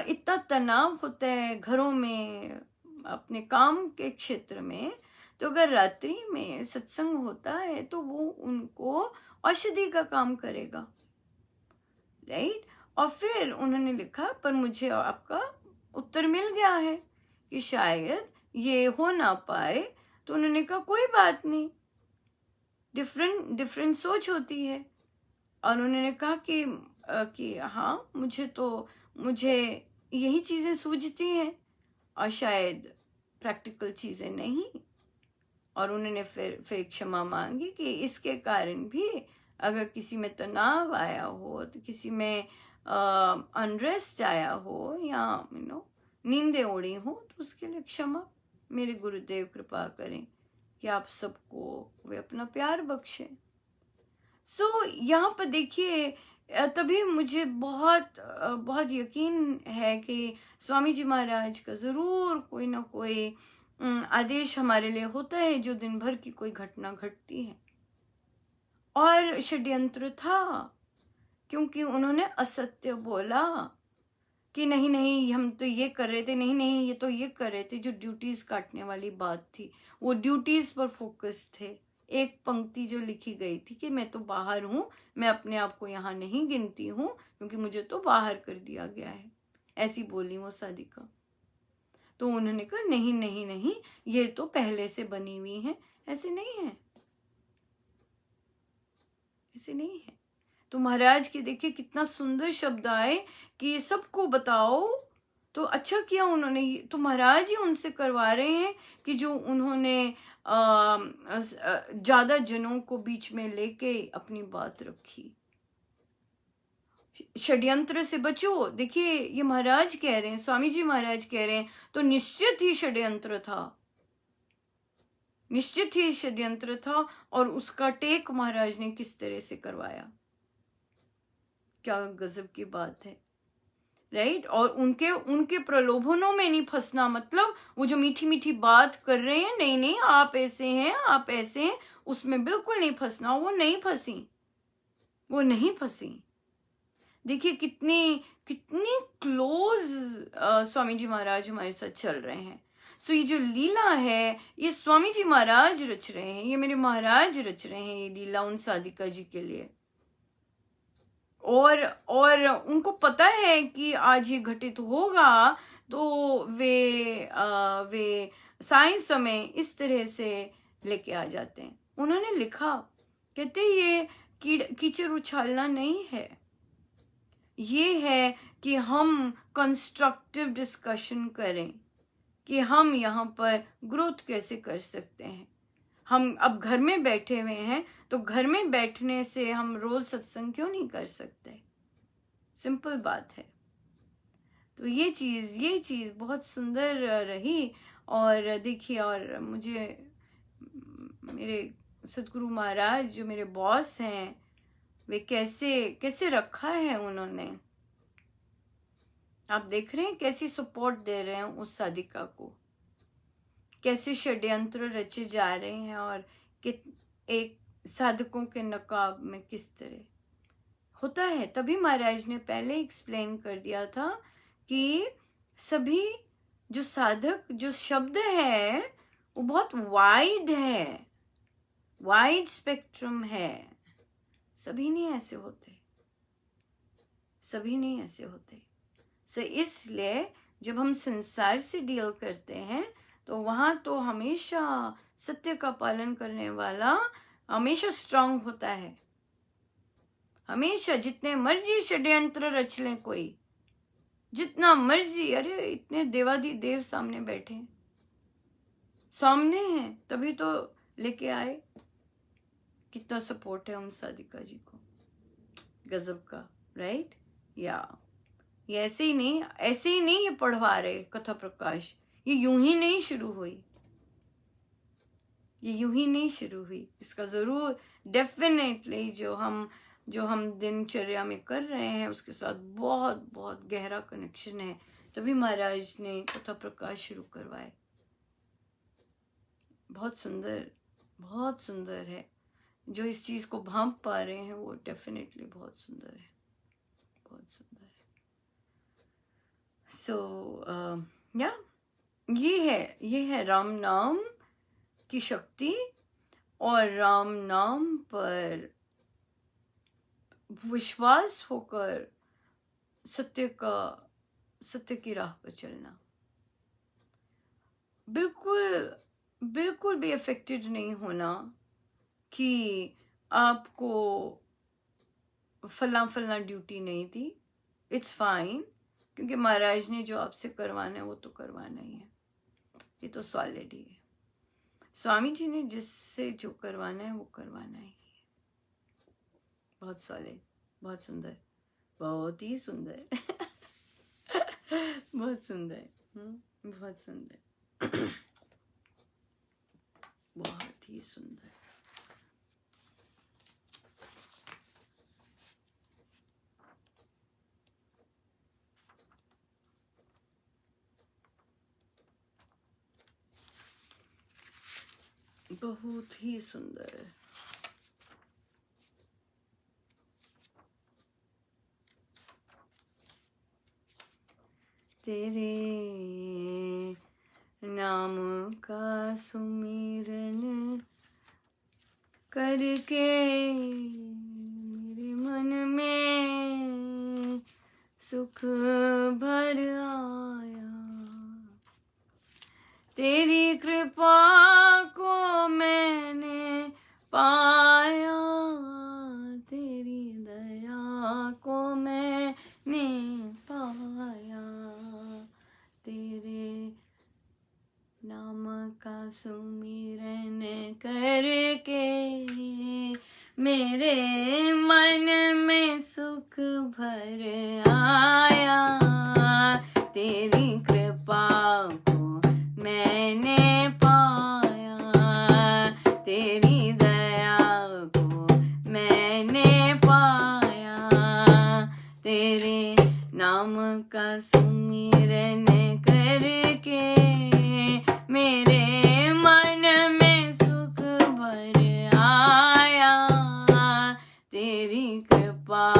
इतना तनाव होता है घरों में, अपने काम के क्षेत्र में, तो अगर रात्रि में सत्संग होता है तो वो उनको औषधि का काम करेगा, राइट। और फिर उन्होंने लिखा, पर मुझे आपका उत्तर मिल गया है कि शायद ये हो ना पाए। तो उन्होंने कहा कोई बात नहीं, डिफरेंट सोच होती है। और उन्होंने कहा कि हाँ, मुझे यही चीजें सूझती हैं और शायद प्रैक्टिकल चीजें नहीं। और उन्होंने फिर क्षमा मांगी कि इसके कारण भी अगर किसी में तनाव आया हो, तो किसी में अनरेस्ट आया हो या नींदें उड़ी हो, तो उसके लिए क्षमा। मेरे गुरुदेव कृपा करें कि आप सबको वे अपना प्यार बख्शे। सो यहाँ पर देखिए, तभी मुझे बहुत यकीन है कि स्वामी जी महाराज का ज़रूर कोई ना कोई आदेश हमारे लिए होता है जो दिन भर की कोई घटना घटती है। और षड्यंत्र था, क्योंकि उन्होंने असत्य बोला कि नहीं नहीं हम तो ये कर रहे थे, नहीं नहीं ये तो ये कर रहे थे। जो ड्यूटीज काटने वाली बात थी, वो ड्यूटीज पर फोकस थे। एक पंक्ति जो लिखी गई थी कि मैं तो बाहर हूं, मैं अपने आप को यहाँ नहीं गिनती हूं क्योंकि मुझे तो बाहर कर दिया गया है, ऐसी बोली वो साधिका। तो उन्होंने कहा नहीं नहीं नहीं, ये तो पहले से बनी हुई है, ऐसे नहीं है, ऐसे नहीं है। तो महाराज के देखिए कितना सुंदर शब्द आए कि सबको बताओ। तो अच्छा किया उन्होंने, तो महाराज ही उनसे करवा रहे हैं कि जो उन्होंने ज्यादा जनों को बीच में लेके अपनी बात रखी। षड्यंत्र से बचो, देखिए ये महाराज कह रहे हैं, स्वामी जी महाराज कह रहे हैं, तो निश्चित ही षड्यंत्र था, निश्चित ही षड्यंत्र था। और उसका टेक महाराज ने किस तरह से करवाया, क्या गजब की बात है, राइट। और उनके प्रलोभनों में नहीं फंसना, मतलब वो जो मीठी मीठी बात कर रहे हैं, नहीं नहीं आप ऐसे हैं, आप ऐसे हैं, उसमें बिल्कुल नहीं फंसना। वो नहीं फंसी, वो नहीं फंसी। देखिए कितनी कितनी क्लोज स्वामी जी महाराज हमारे साथ चल रहे हैं। सो ये जो लीला है, ये स्वामी जी महाराज रच रहे हैं, ये मेरे महाराज रच रहे हैं, ये लीला उन साधिका जी के लिए। और उनको पता है कि आज ये घटित होगा, तो वे साइंस में इस तरह से लेके आ जाते हैं। उन्होंने लिखा, कहते ये कीचड़ उछालना नहीं है, ये है कि हम कंस्ट्रक्टिव डिस्कशन करें कि हम यहाँ पर ग्रोथ कैसे कर सकते हैं। हम अब घर में बैठे हुए हैं, तो घर में बैठने से हम रोज सत्संग क्यों नहीं कर सकते? सिंपल बात है। तो ये चीज़ बहुत सुंदर रही। और देखिए, और मुझे मेरे सदगुरु महाराज जो मेरे बॉस हैं, वे कैसे रखा है उन्होंने। आप देख रहे हैं कैसी सपोर्ट दे रहे हैं उस साधिका को, कैसे षड्यंत्र रचे जा रहे हैं, और एक साधकों के नकाब में किस तरह होता है। तभी महाराज ने पहले एक्सप्लेन कर दिया था कि सभी जो साधक, जो शब्द है वो बहुत वाइड है, वाइड स्पेक्ट्रम है। सभी नहीं ऐसे होते, सभी नहीं ऐसे होते। सो इसलिए जब हम संसार से डील करते हैं, तो वहां तो हमेशा सत्य का पालन करने वाला हमेशा स्ट्रांग होता है। हमेशा जितने मर्जी षड्यंत्र रच लें कोई, जितना मर्जी, अरे इतने देवादी देव सामने बैठे हैं, सामने हैं, तभी तो लेके आए। कितना सपोर्ट है उन साधिका जी को, गजब का, राइट? या ये ऐसे ही नहीं ये पढ़वा रहे कथा प्रकाश, ये यूं ही नहीं शुरू हुई, ये यूं ही नहीं शुरू हुई। इसका जरूर डेफिनेटली जो हम दिनचर्या में कर रहे हैं उसके साथ बहुत बहुत गहरा कनेक्शन है। तभी महाराज ने कथा प्रकाश शुरू करवाए। बहुत सुंदर है। जो इस चीज को भांप पा रहे हैं वो डेफिनेटली बहुत सुंदर है, बहुत सुंदर है। सो या ये है राम नाम की शक्ति, और राम नाम पर विश्वास होकर सत्य की राह पर चलना। बिल्कुल भी अफेक्टेड नहीं होना कि आपको फला ड्यूटी नहीं थी। इट्स फाइन, क्योंकि महाराज ने जो आपसे करवाना है वो तो करवाना ही है, ये तो सॉलिड ही है। स्वामी जी ने जिससे जो करवाना है वो करवाना ही है। बहुत सॉलिड, बहुत सुंदर, बहुत ही सुंदर बहुत सुंदर, बहुत सुंदर बहुत ही सुंदर। बहुत ही सुंदर। तेरे नाम का सुमिरन करके मेरे मन में सुख भर आया। तेरी कृपा को मैंने पाया, तेरी दया को मैंने पाया। तेरे नाम का सुमिरन करके मेरे मन में सुख भर आया। तेरी कृपा को मैंने पाया, तेरी दया को मैंने पाया। तेरे नाम का सुमिरन करके मेरे मन में सुख भर आया। तेरी कृपा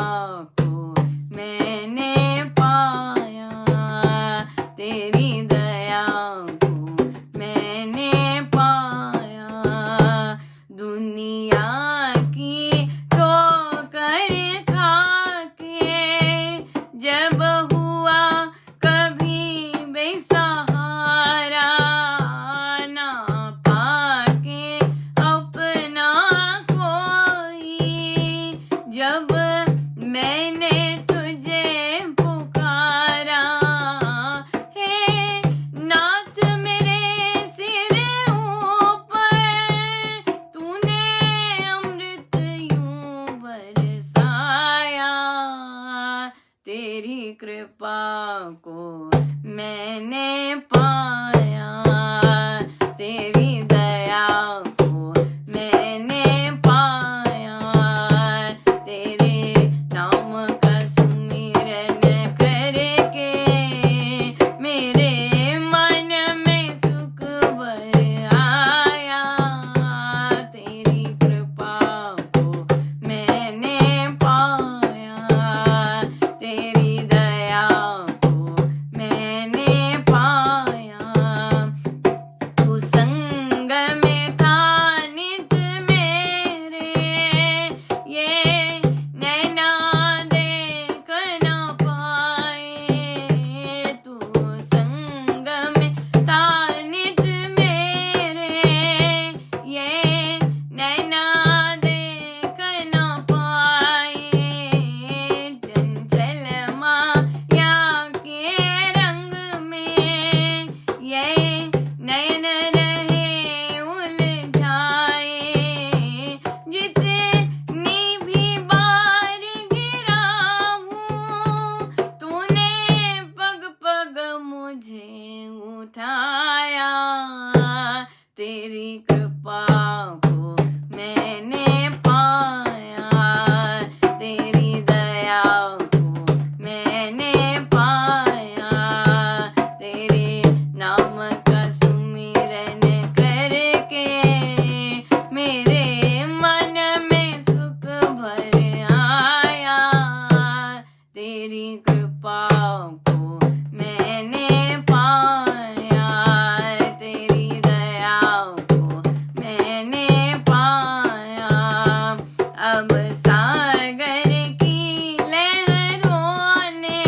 को मैंने पाया, तेरी दया को मैंने पाया। दुनिया की ठोकर खा तेरी कृपा को मैंने पाया, तेरी दया को मैंने पाया, तेरे नाम का सुमिरन करके मेरे मन में सुख भर आया, तेरी कृपा को मैंने पाया, तेरी दया को मैंने पाया। तू संग में था नित मेरे, ये नैना देख न पाए, तू संग में था नित मेरे, ये नैना देख न पाए, चंचल माया के रंग में ये नयन रहे उलझाए, जितनी भी बार गिरा हूँ तूने पग पग मुझे उठाया, तेरी कृपा को मैंने पाया, तेरी दया को मैंने पाया, तेरे नाम का सुमिरन करके मेरे मन में सुख भर आया, तेरी कृपा को मैंने पाया, तेरी दया को मैंने पाया। अब सागर की लहरों ने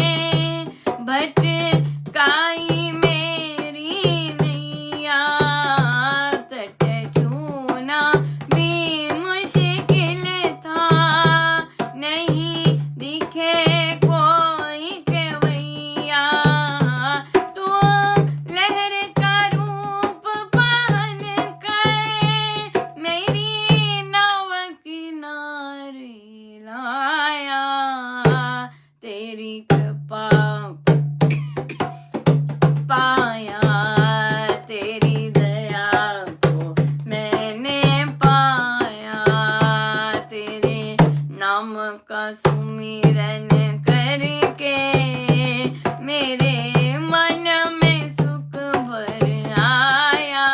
भटकाई मेरी नैया, तट छूना भी मुश्किल था, नहीं दिखे कोई केवैया, तो लहर का रूप पहन कर मेरी नाव किनारे लाया, तेरी कृपा पाया, तेरी दया को मैंने पाया, तेरे नाम का सुमिरन करके मेरे मन में सुख भर आया,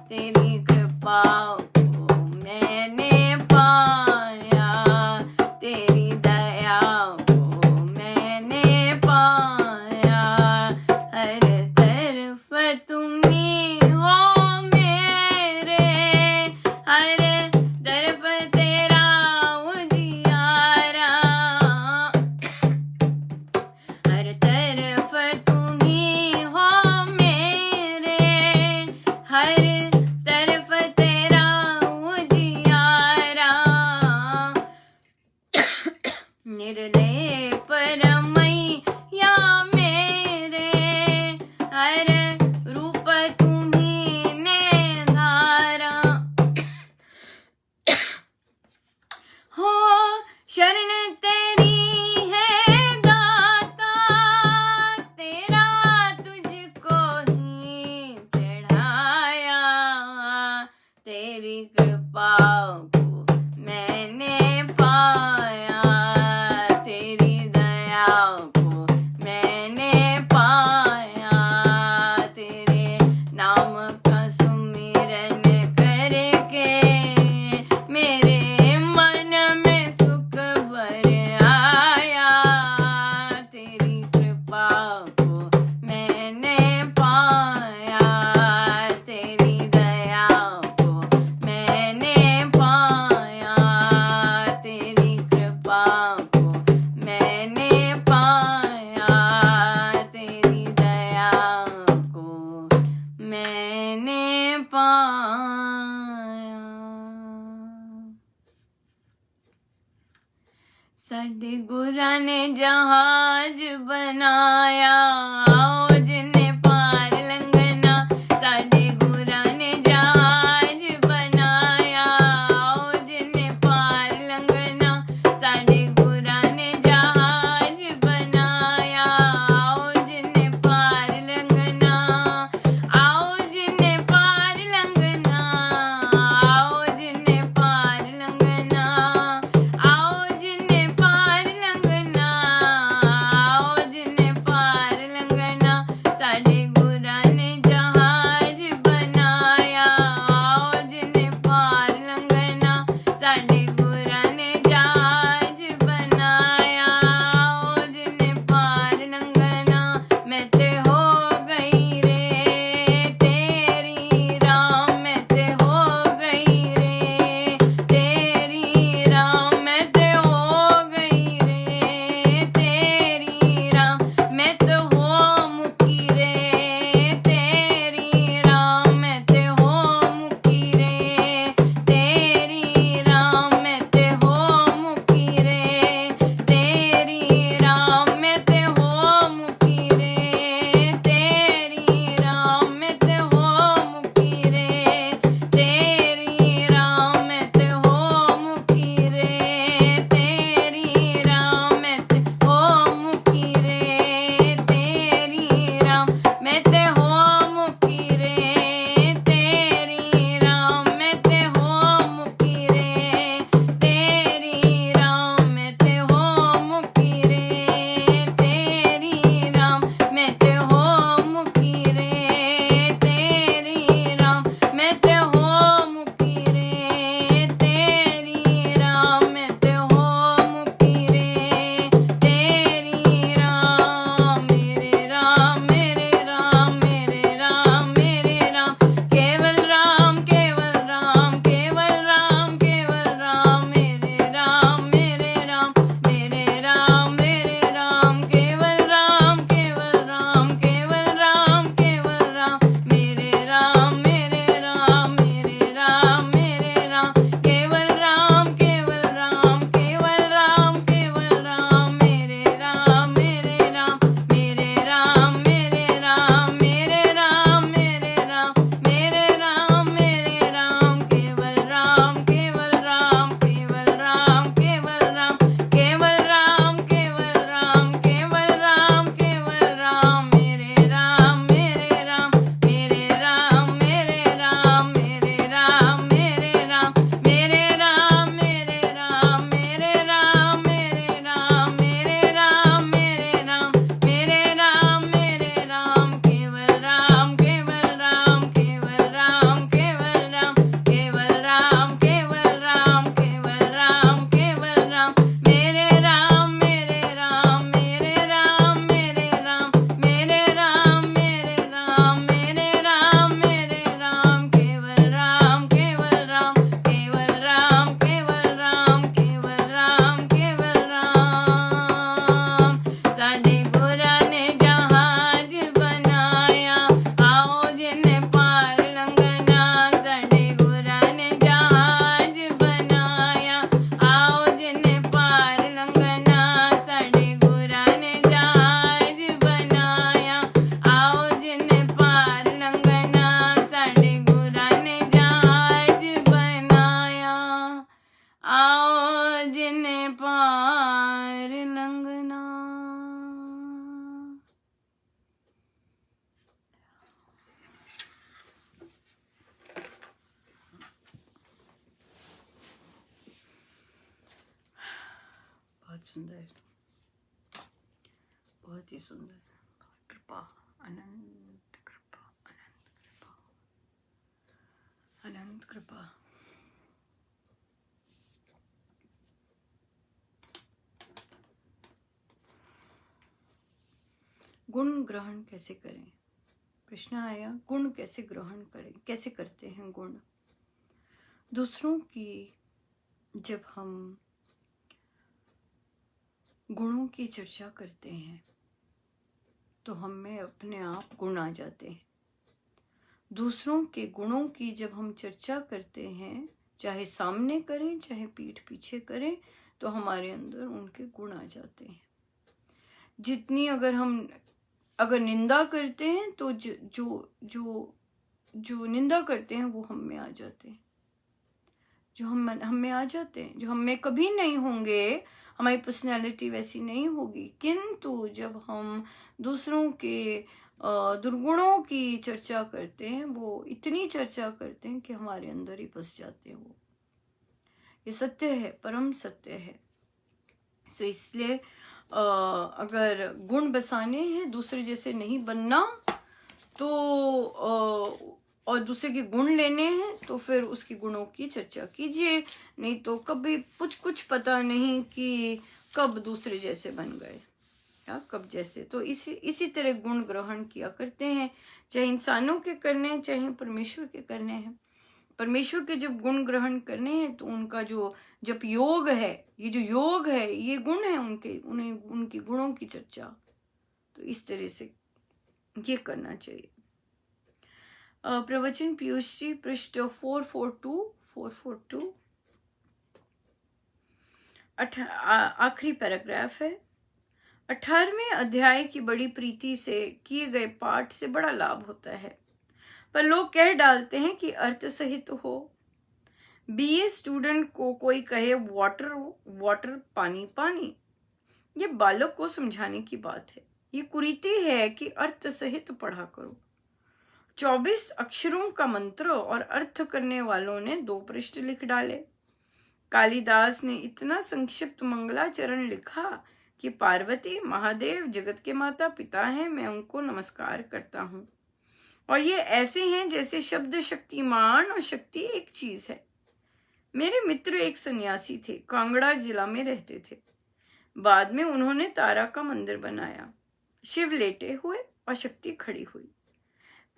तेरी कृपा को मैंने पाया, तेरी दया को मैंने पाया, हर तरफ तुम ही हो मेरे, हर तरफ तेरा उजियारा, हर तरफ तुम ही हो मेरे, हर तरफ तेरा उजियारा, निर्लेप रमैया मेरे, हर रूप तुम्ही ने धारा, हो शरण तेरी है दाता, तेरा तुझको ही चढ़ाया, तेरी कृपा को मैंने पाया, तेरी दया को मैंने पाया, तेरे नाम का सुमिरन करके मेरे मन में सुख भर आया, तेरी कृपा को मैंने पाया, तेरी दया को मैंने पाया, तेरी कृपा को मैंने पाया, तेरी दया को मैंने पाया। साढ़े गुरा ने जहाज बनाया, जिन्हें पार लंघना, साढ़े गुरा ने जहाज बनाया, जिन्हें पार लंघना, साढ़े गुरा ने जहाज बहुत सुंदर, बहुत ही सुंदर। कृपा, अनंत कृपा, अनंत कृपा, अनंत कृपा। गुण ग्रहण कैसे करें? प्रश्न आया, गुण कैसे ग्रहण करें, कैसे करते हैं गुण? दूसरों की जब हम गुणों की चर्चा करते हैं तो हम में अपने आप गुण आ जाते हैं। दूसरों के गुणों की जब हम चर्चा करते हैं, चाहे सामने करें चाहे पीठ पीछे करें, तो हमारे अंदर उनके गुण आ जाते हैं। जितनी अगर निंदा करते हैं तो जो निंदा करते हैं वो हम में आ जाते हैं, जो हम में आ जाते हैं, जो हम में कभी नहीं होंगे। हमारी पर्सनैलिटी वैसी नहीं होगी, किंतु जब हम दूसरों के दुर्गुणों की चर्चा करते हैं, वो इतनी चर्चा करते हैं कि हमारे अंदर ही बस जाते हैं वो। ये सत्य है, परम सत्य है। सो इसलिए अगर गुण बसाने हैं, दूसरे जैसे नहीं बनना, तो और दूसरे के गुण लेने हैं तो फिर उसके गुणों की चर्चा कीजिए, नहीं तो कभी कुछ पता नहीं कि कब दूसरे जैसे बन गए या कब जैसे। तो इसी तरह गुण ग्रहण किया करते हैं, चाहे इंसानों के करने हैं चाहे परमेश्वर के करने हैं। परमेश्वर के जब गुण ग्रहण करने हैं तो उनका जो जब योग है, ये जो योग है, ये गुण है उनके गुणों की चर्चा, तो इस तरह से ये करना चाहिए। प्रवचन पीयूष जी, पृष्ठ 442 आखिरी पैराग्राफ है। 18वें अध्याय की बड़ी प्रीति से किए गए पाठ से बड़ा लाभ होता है, पर लोग कह डालते हैं कि अर्थ सहित हो। बीए स्टूडेंट को कोई कहे वाटर वाटर, पानी पानी, ये बालक को समझाने की बात है। ये कुरीति है कि अर्थ सहित पढ़ा करो। 24 अक्षरों का मंत्र और अर्थ करने वालों ने 2 पृष्ठ लिख डाले। कालिदास ने इतना संक्षिप्त मंगलाचरण लिखा कि पार्वती महादेव जगत के माता पिता हैं, मैं उनको नमस्कार करता हूँ। और ये ऐसे हैं जैसे शब्द शक्तिमान और शक्ति एक चीज है। मेरे मित्र एक सन्यासी थे, कांगड़ा जिला में रहते थे। बाद में उन्होंने तारा का मंदिर बनाया। शिव लेटे हुए और शक्ति खड़ी हुई।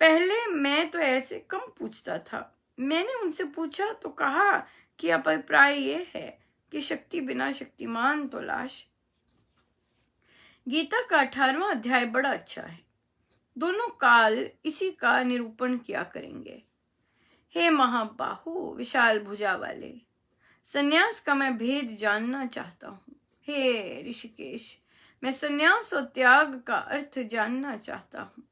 पहले मैं तो ऐसे कम पूछता था। मैंने उनसे पूछा तो कहा कि अभिप्राय ये है कि शक्ति बिना शक्तिमान तो लाश। गीता का 18वां अध्याय बड़ा अच्छा है। दोनों काल इसी का निरूपण किया करेंगे। हे महाबाहु, विशाल भुजा वाले, सन्यास का मैं भेद जानना चाहता हूँ। हे ऋषिकेश, मैं सन्यास और त्याग का अर्थ जानना चाहता हूँ।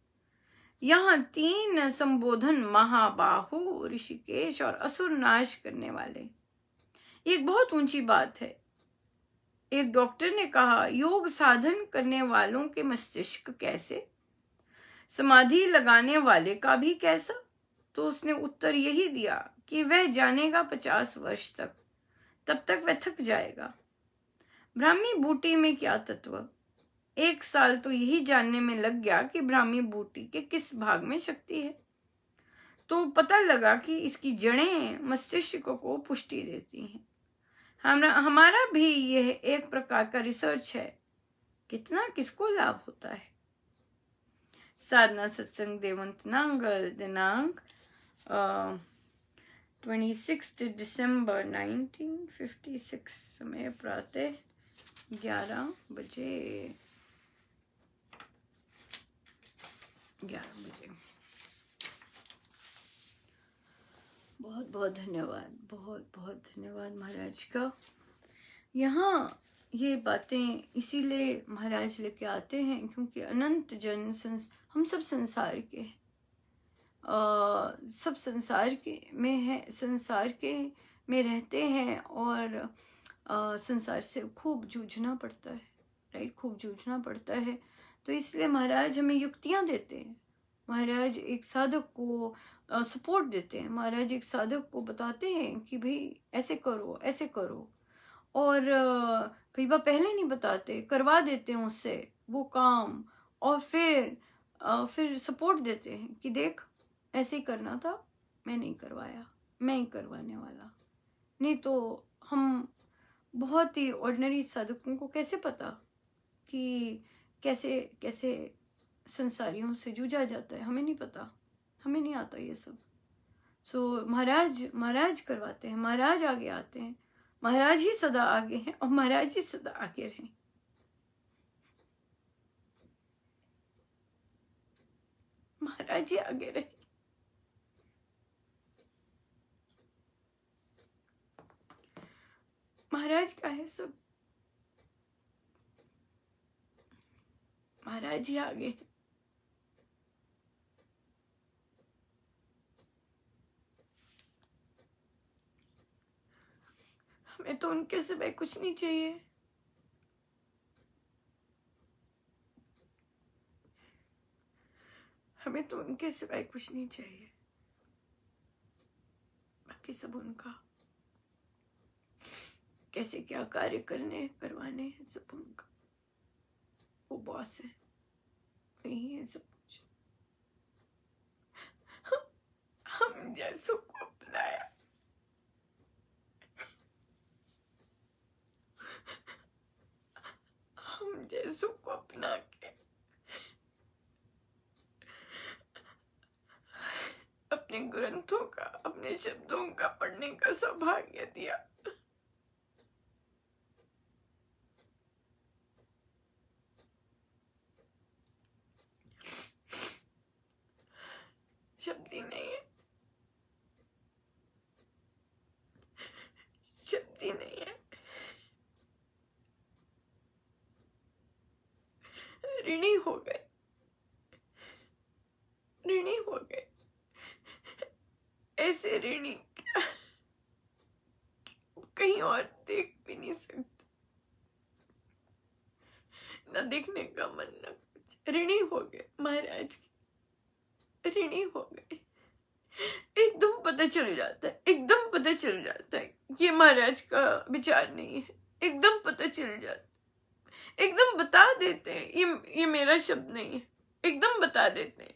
यहाँ 3 संबोधन, महाबाहु, ऋषिकेश और असुर नाश करने वाले, एक बहुत ऊंची बात है। एक डॉक्टर ने कहा, योग साधन करने वालों के मस्तिष्क कैसे, समाधि लगाने वाले का भी कैसा? तो उसने उत्तर यही दिया कि वह जानेगा 50 वर्ष तक, तब तक वह थक जाएगा। ब्राह्मी बूटी में क्या तत्व? 1 साल तो यही जानने में लग गया कि ब्राह्मी बूटी के किस भाग में शक्ति है। तो पता लगा कि इसकी जड़ें मस्तिष्क को पुष्टि देती हैं। हमारा भी यह एक प्रकार का रिसर्च है। कितना किसको लाभ होता है। साधना सत्संग देवंत नांगल, दिनांक 26 दिसंबर 1956, समय प्रातः 11 बजे। बहुत बहुत धन्यवाद, बहुत बहुत धन्यवाद महाराज का। यहाँ ये बातें इसीलिए महाराज लेके आते हैं क्योंकि अनंत जन हम सब संसार के हैं, सब संसार के में है, संसार के में रहते हैं और संसार से खूब जूझना पड़ता है। राइट, खूब जूझना पड़ता है। तो इसलिए महाराज हमें युक्तियाँ देते हैं, महाराज एक साधक को सपोर्ट देते हैं, महाराज एक साधक को बताते हैं कि भाई ऐसे करो ऐसे करो। और कई बार पहले नहीं बताते, करवा देते हैं उससे वो काम, और फिर सपोर्ट देते हैं कि देख ऐसे ही करना था, मैं नहीं करवाया, मैं ही करवाने वाला। नहीं तो हम बहुत ही ऑर्डिनरी साधकों को कैसे पता कि कैसे कैसे संसारियों से जूझा जाता है, हमें नहीं पता, हमें नहीं आता ये सब। सो महाराज करवाते हैं, महाराज आगे आते हैं, महाराज ही सदा आगे हैं और महाराज ही सदा आगे रहें। महाराज ही आगे रहे। महाराज का है सब, महाराज ही आगे हैं। हमें तो उनके सिवाय कुछ नहीं चाहिए। हमें तो उनके सिवाय कुछ नहीं चाहिए, बाकी सब उनका। कैसे क्या कार्य करने करवाने हैं सब उनका, वो बॉस है, नहीं है सब कुछ। हम जैसों को अपनाया, हम जैसों को अपना के अपने ग्रंथों का, अपने शब्दों का पढ़ने का सौभाग्य दिया। शब्द ही नहीं है, शब्द ही नहीं है। ऋणी हो गए, ऋणी हो गए, ऐसे ऋणी क्या कहीं और देख भी नहीं सकते, न देखने का मन न कुछ। ऋणी हो गए महाराज के, ऋणी हो गए। एकदम पता चल जाता है, एकदम पता चल जाता है ये महाराज का विचार नहीं है, एकदम पता चल जाता है, एकदम बता देते हैं ये मेरा शब्द नहीं है, एकदम बता देते हैं,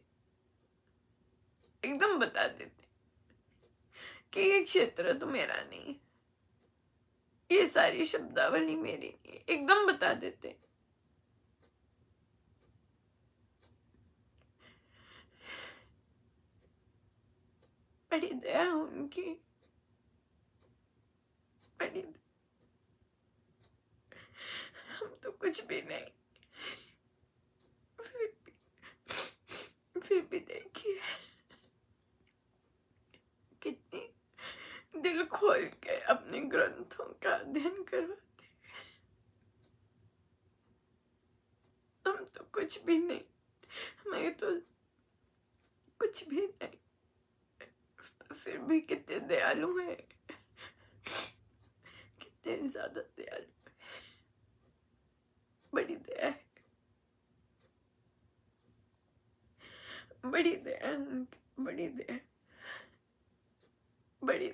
एकदम बता देते हैं कि ये क्षेत्र तो मेरा नहीं है, ये सारी शब्दावली मेरी नहीं है, एकदम बता देते हैं। बड़ी दया उनकी, बड़ी दया। हम तो कुछ भी नहीं, फिर भी देखिए कितनी दिल खोल के अपने ग्रंथों का अध्ययन करवाते। हम तो कुछ भी नहीं, मैं तो कुछ भी नहीं, फिर भी कितने दयालु हैं, कितने ज्यादा दयालु। बड़ी दया है, बड़ी दया है उनकी, बड़ी दया, बड़ी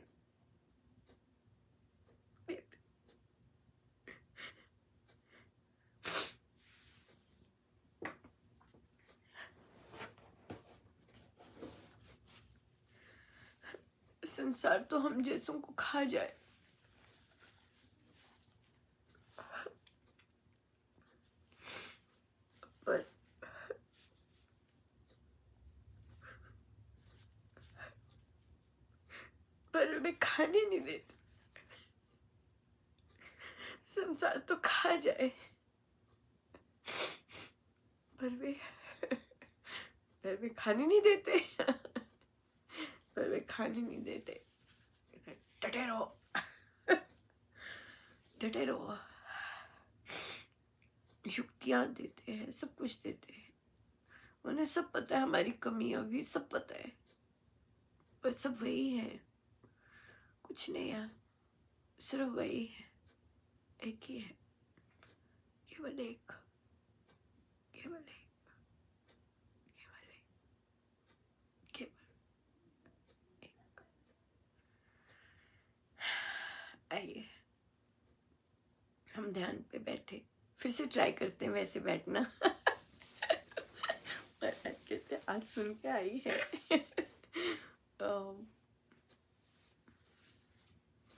संसार तो हम जैसों को खा जाए, पर वे खाने नहीं देते। संसार तो खा जाए, पर वे खाने नहीं देते, पर वे खाने नहीं देते। डटे रहो, डटे रहो। युक्तियां देते हैं, सब कुछ देते हैं, उन्हें सब पता है, हमारी कमियां भी सब पता है, पर सब वही है, कुछ नहीं है, सिर्फ वही है, एक ही है, केवल एक, केवल एक, केवल एक, केवल एक। आइए हम ध्यान पे बैठे, फिर से ट्राई करते हैं वैसे बैठना। कहते आज सुन के आई है।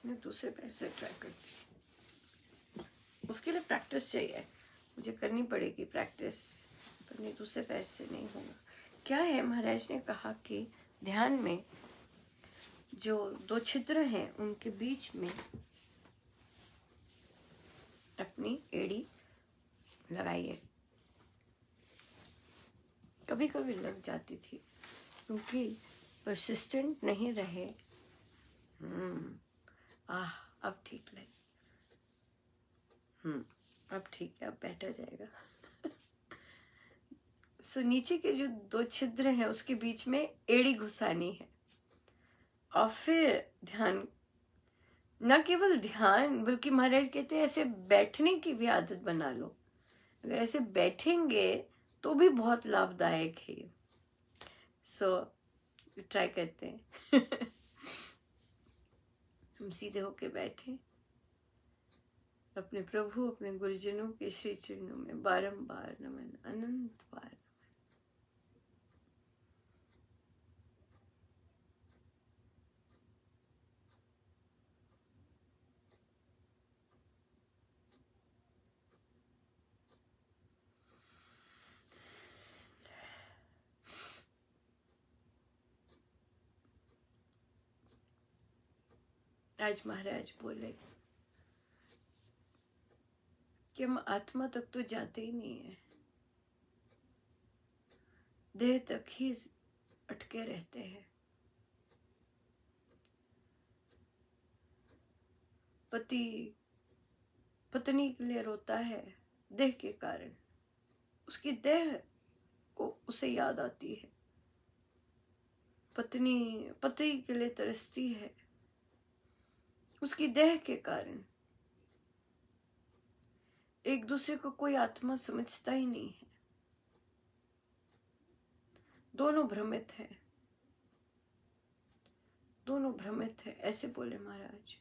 मैं दूसरे पैर से ट्राई करती हूँ, उसके लिए प्रैक्टिस चाहिए, मुझे करनी पड़ेगी प्रैक्टिस, पर नहीं दूसरे पैर से नहीं होगा। क्या है, महाराज ने कहा कि ध्यान में जो दो छिद्र हैं उनके बीच में अपनी एड़ी लगाइए। कभी कभी लग जाती थी क्योंकि परसिस्टेंट नहीं रहे। अब ठीक लगे। अब ठीक है, अब बैठा जाएगा। सो नीचे के जो दो छिद्र हैं उसके बीच में एड़ी घुसानी है, और फिर ध्यान, न केवल ध्यान बल्कि महाराज कहते हैं ऐसे बैठने की भी आदत बना लो। अगर ऐसे बैठेंगे तो भी बहुत लाभदायक है। सो ट्राई करते हैं। हम सीधे होके बैठे, अपने प्रभु अपने गुरुजनों के श्री चरणों में बारंबार नमन, अनंत बार नमन। आज महाराज बोले कि हम आत्मा तक तो जाते ही नहीं है, देह तक ही अटके रहते हैं। पति पत्नी के लिए रोता है देह के कारण, उसकी देह को उसे याद आती है। पत्नी पति के लिए तरसती है उसकी देह के कारण। एक दूसरे को कोई आत्मा समझता ही नहीं है, दोनों भ्रमित है, दोनों भ्रमित है, ऐसे बोले महाराज।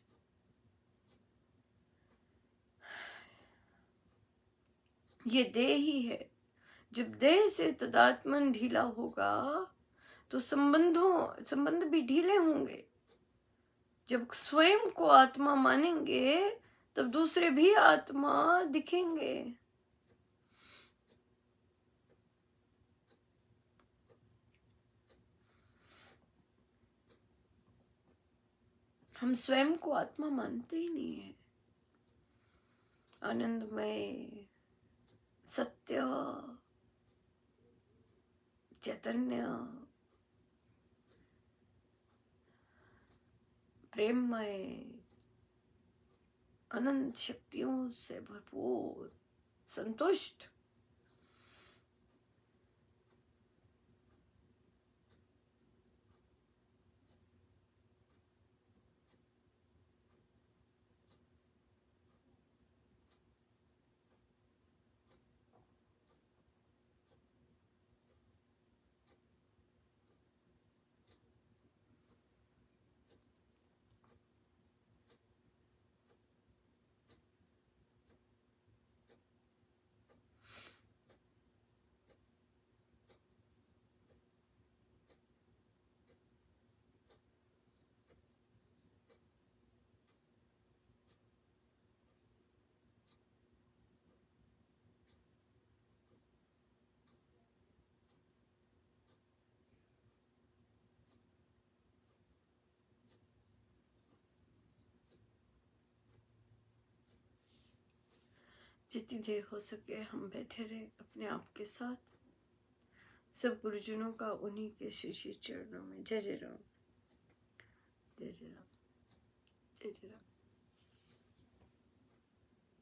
ये देह ही है, जब देह से तदात्मन ढीला होगा तो संबंध भी ढीले होंगे। जब स्वयं को आत्मा मानेंगे तब दूसरे भी आत्मा दिखेंगे। हम स्वयं को आत्मा मानते ही नहीं है। आनंदमय सत्य चैतन्य प्रेममय अनंत शक्तियों से भरपूर संतुष्ट जितनी देर हो सके हम बैठे रहे अपने आप के साथ, सब गुरुजनों का उन्हीं के श्री श्री चरणों में। जय जय राम, जय जय राम, जय जय राम।